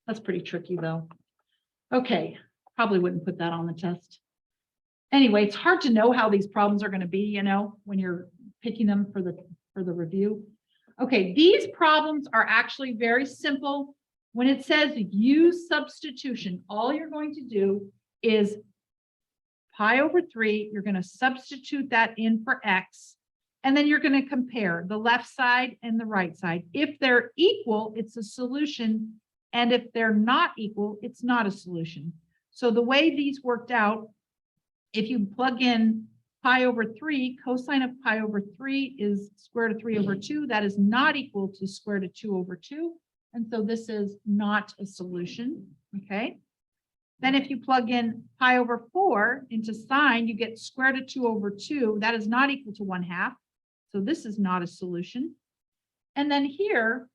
That's pretty tricky though. Okay, probably wouldn't put that on the test. Anyway, it's hard to know how these problems are going to be, you know, when you're picking them for the review. Okay, these problems are actually very simple. When it says use substitution, all you're going to do is pi over 3, you're going to substitute that in for x, and then you're going to compare the left side and the right side. If they're equal, it's a solution, and if they're not equal, it's not a solution. So the way these worked out, if you plug in pi over 3, cosine of pi over 3 is square root of 3 over 2. That is not equal to square root of 2 over 2. And so this is not a solution, okay? Then if you plug in pi over 4 into sine, you get square root of 2 over 2. That is not equal to 1/2. So this is not a solution. And then here,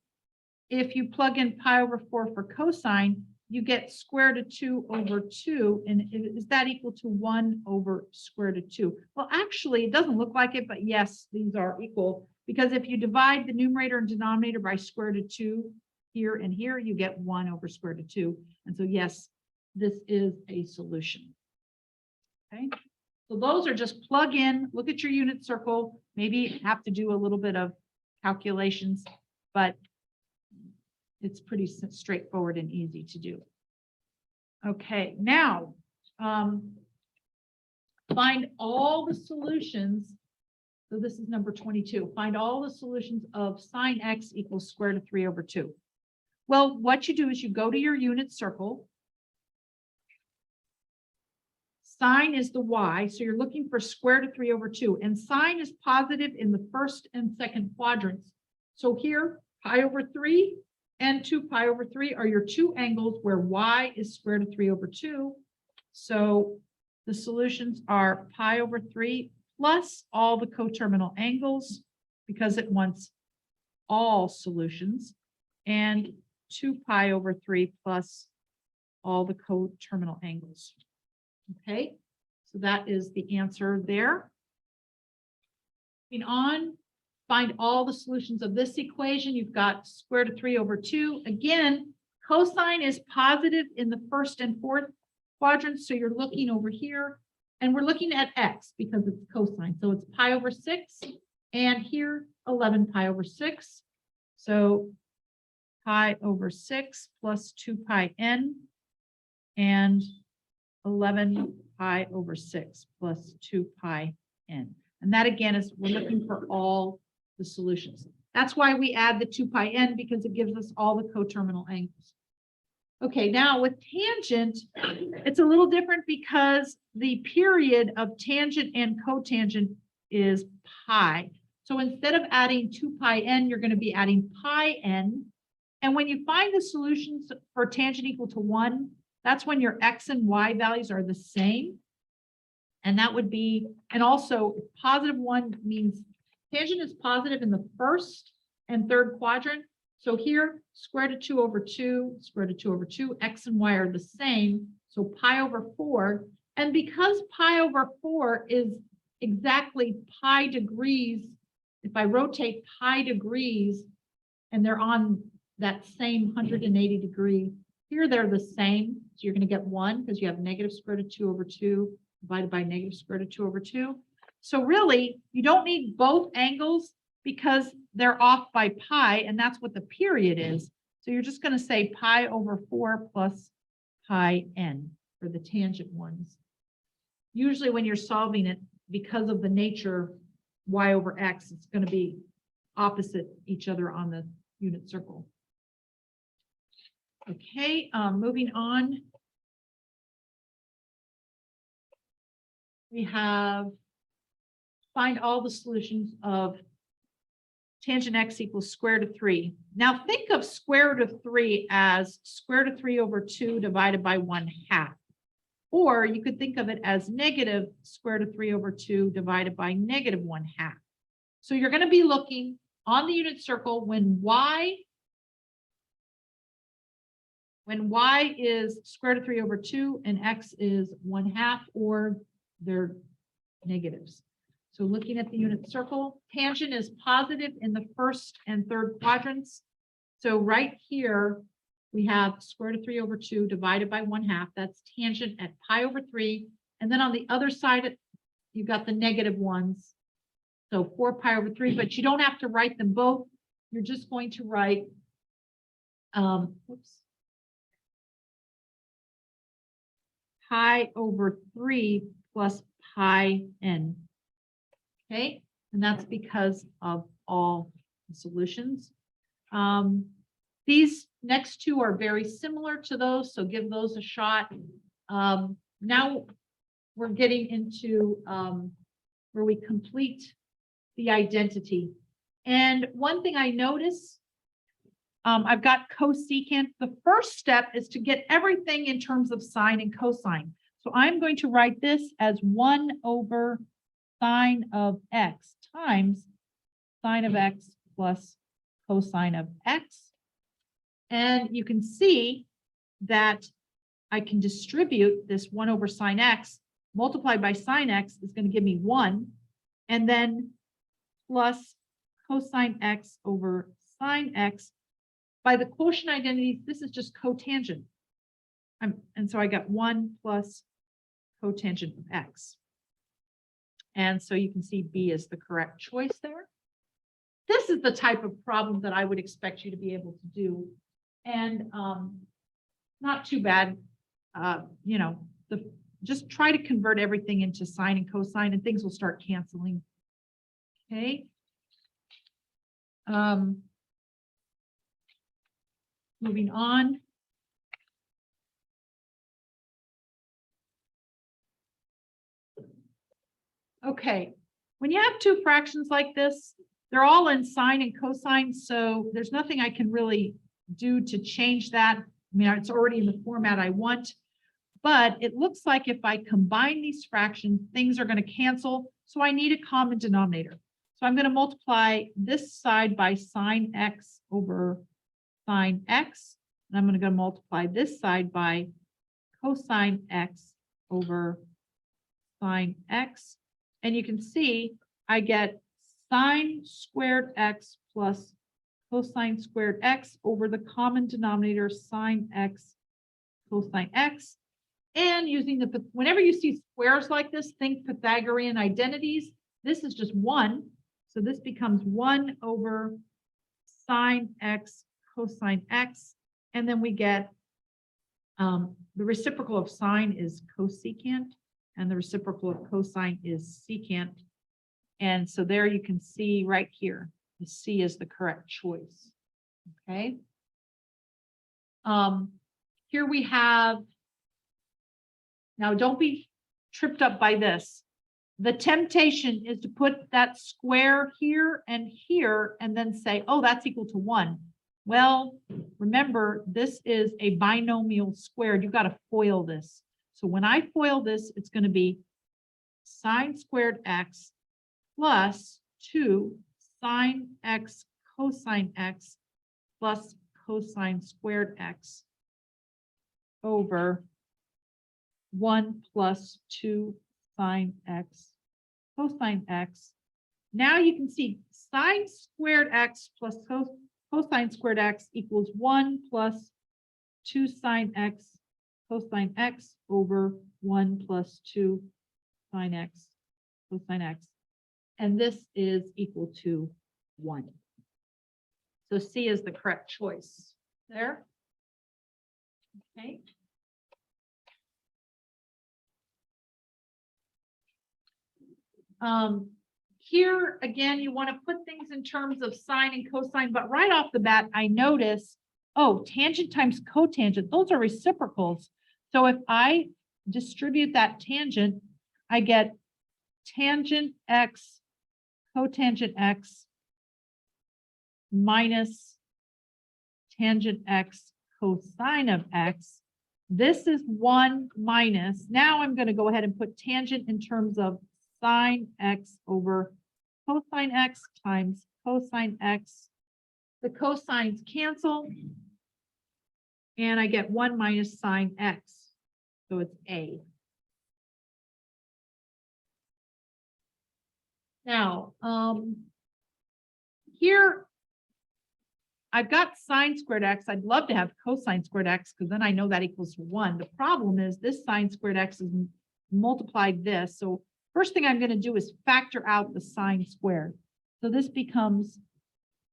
if you plug in pi over 4 for cosine, you get square root of 2 over 2. And is that equal to 1 over square root of 2? Well, actually, it doesn't look like it, but yes, these are equal. Because if you divide the numerator and denominator by square root of 2 here and here, you get 1 over square root of 2. And so, yes, this is a solution. Okay, so those are just plug in, look at your unit circle, maybe have to do a little bit of calculations, but it's pretty straightforward and easy to do. Okay, now find all the solutions. So this is number 22. Find all the solutions of sine x equals square root of 3 over 2. Well, what you do is you go to your unit circle. Sine is the y, so you're looking for square root of 3 over 2. And sine is positive in the first and second quadrants. So here, pi over 3 and 2 pi over 3 are your two angles where y is square root of 3 over 2. So the solutions are pi over 3 plus all the coterminal angles, because it wants all solutions, and 2 pi over 3 plus all the coterminal angles. Okay, so that is the answer there. Moving on, find all the solutions of this equation. You've got square root of 3 over 2. Again, cosine is positive in the first and fourth quadrants, so you're looking over here, and we're looking at x because it's cosine. So it's pi over 6, and here 11 pi over 6. So pi over 6 plus 2 pi n, and 11 pi over 6 plus 2 pi n. And that again is, we're looking for all the solutions. That's why we add the 2 pi n, because it gives us all the coterminal angles. Okay, now with tangent, it's a little different because the period of tangent and cotangent is pi. So instead of adding 2 pi n, you're going to be adding pi n. And when you find the solutions for tangent equal to 1, that's when your x and y values are the same. And that would be, and also positive 1 means tangent is positive in the first and third quadrant. So here, square root of 2 over 2, square root of 2 over 2, x and y are the same. So pi over 4. And because pi over 4 is exactly pi degrees, if I rotate pi degrees and they're on that same 180 degree, here they're the same. So you're going to get 1 because you have negative square root of 2 over 2 divided by negative square root of 2 over 2. So really, you don't need both angles because they're off by pi, and that's what the period is. So you're just going to say pi over 4 plus pi n for the tangent ones. Usually when you're solving it, because of the nature y over x, it's going to be opposite each other on the unit circle. Okay, moving on. We have find all the solutions of tangent x equals square root of 3. Now think of square root of 3 as square root of 3 over 2 divided by 1/2. Or you could think of it as negative square root of 3 over 2 divided by negative 1/2. So you're going to be looking on the unit circle when y is square root of 3 over 2 and x is 1/2, or they're negatives. So looking at the unit circle, tangent is positive in the first and third quadrants. So right here, we have square root of 3 over 2 divided by 1/2. That's tangent at pi over 3. And then on the other side, you've got the negative ones. So 4 pi over 3, but you don't have to write them both. You're just going to write, pi over 3 plus pi n. Okay, and that's because of all the solutions. These next two are very similar to those, so give those a shot. Now we're getting into where we complete the identity. And one thing I notice, I've got cosecant. The first step is to get everything in terms of sine and cosine. So I'm going to write this as 1 over sine of x times sine of x plus cosine of x. And you can see that I can distribute this 1 over sine x multiplied by sine x is going to give me 1, and then plus cosine x over sine x. By the quotient identity, this is just cotangent. And so I got 1 plus cotangent of x. And so you can see B is the correct choice there. This is the type of problem that I would expect you to be able to do. And not too bad, you know, just try to convert everything into sine and cosine and things will start canceling. Okay. Moving on. Okay, when you have two fractions like this, they're all in sine and cosine, so there's nothing I can really do to change that. I mean, it's already in the format I want, but it looks like if I combine these fractions, things are going to cancel, so I need a common denominator. So I'm going to multiply this side by sine x over sine x, and I'm going to multiply this side by cosine x over sine x. And you can see I get sine squared x plus cosine squared x over the common denominator sine x cosine x. And using the, whenever you see squares like this, think Pythagorean identities. This is just 1. So this becomes 1 over sine x cosine x. And then we get the reciprocal of sine is cosecant, and the reciprocal of cosine is secant. And so there you can see right here, the C is the correct choice. Okay. Here we have, now don't be tripped up by this. The temptation is to put that square here and then say, oh, that's equal to 1. Well, remember, this is a binomial squared. You've got to FOIL this. So when I FOIL this, it's going to be sine squared x plus 2 sine x cosine x plus cosine squared x over 1 plus 2 sine x cosine x. Now you can see sine squared x plus cosine squared x equals 1 plus 2 sine x cosine x over 1 plus 2 sine x cosine x. And this is equal to 1. So C is the correct choice there. Okay. Here, again, you want to put things in terms of sine and cosine, but right off the bat, I notice, oh, tangent times cotangent, those are reciprocals. So if I distribute that tangent, I get tangent x cotangent x minus tangent x cosine of x. This is 1 minus. Now I'm going to go ahead and put tangent in terms of sine x over cosine x times cosine x. The cosines cancel, and I get 1 minus sine x. So it's A. Now, here I've got sine squared x. I'd love to have cosine squared x because then I know that equals 1. The problem is this sine squared x is multiplied this. So first thing I'm going to do is factor out the sine squared. So this becomes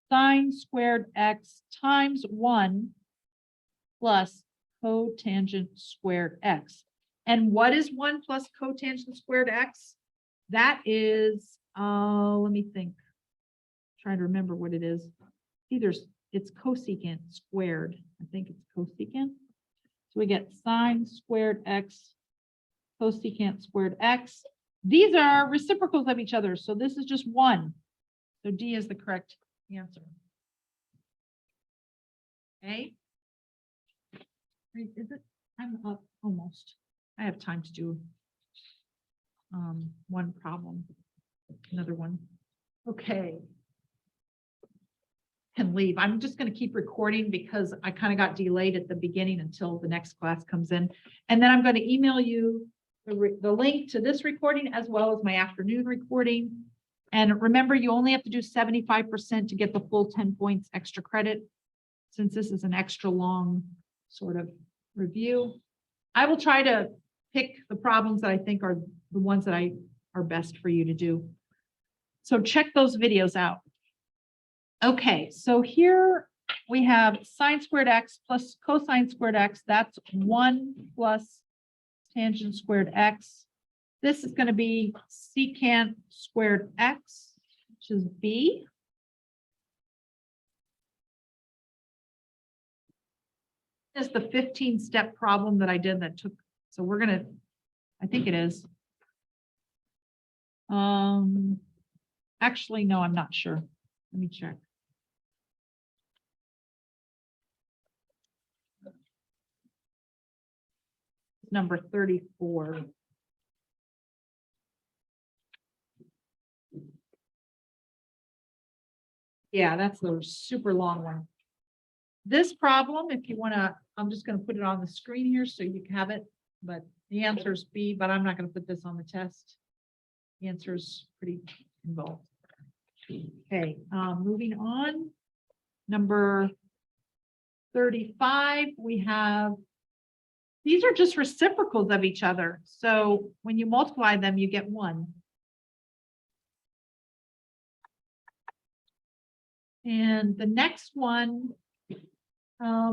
sine squared x times 1 plus cotangent squared x. And what is 1 plus cotangent squared x? That is, let me think. Trying to remember what it is. It's cosecant squared. I think it's cosecant. So we get sine squared x, cosecant squared x. These are reciprocals of each other. So this is just 1. So D is the correct answer. Okay. Is it? I'm up almost. I have time to do one problem, another one. Okay. Can leave. I'm just going to keep recording because I kind of got delayed at the beginning until the next class comes in. And then I'm going to email you the link to this recording as well as my afternoon recording. And remember, you only have to do 75% to get the full 10 points extra credit, since this is an extra long sort of review. I will try to pick the problems that I think are the ones that are best for you to do. So check those videos out. Okay, so here we have sine squared x plus cosine squared x. That's 1 plus tangent squared x. This is going to be secant squared x, which is B. This is the 15-step problem that I did that took, so we're going to, I think it is. Actually, no, I'm not sure. Let me check. Number 34. Yeah, that's the super long one. This problem, if you want to, I'm just going to put it on the screen here so you can have it, but the answer is B, but I'm not going to put this on the test. The answer is pretty involved. Okay, moving on. Number 35, we have, these are just reciprocals of each other. So when you multiply them, you get 1. And the next one, I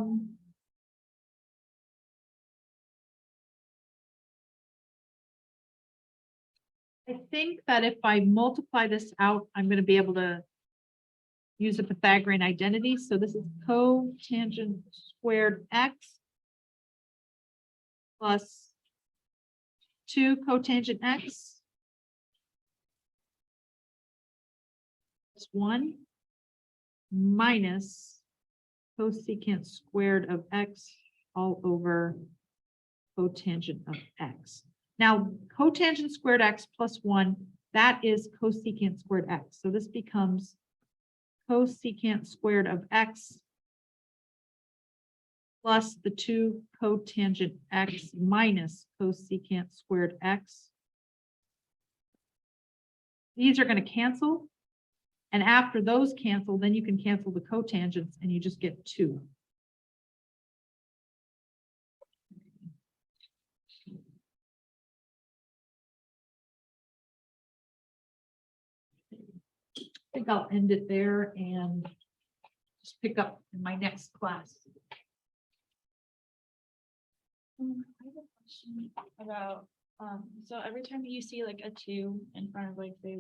think that if I multiply this out, I'm going to be able to use a Pythagorean identity. So this is cotangent squared x plus 2 cotangent x plus 1 minus cosecant squared of x all over cotangent of x. Now, cotangent squared x plus 1, that is cosecant squared x. So this becomes cosecant squared of x plus the 2 cotangent x minus cosecant squared x. These are going to cancel. And after those cancel, then you can cancel the cotangents and you just get 2. I think I'll end it there and just pick up in my next class. I have a question about, so every time you see like a 2 in front of like the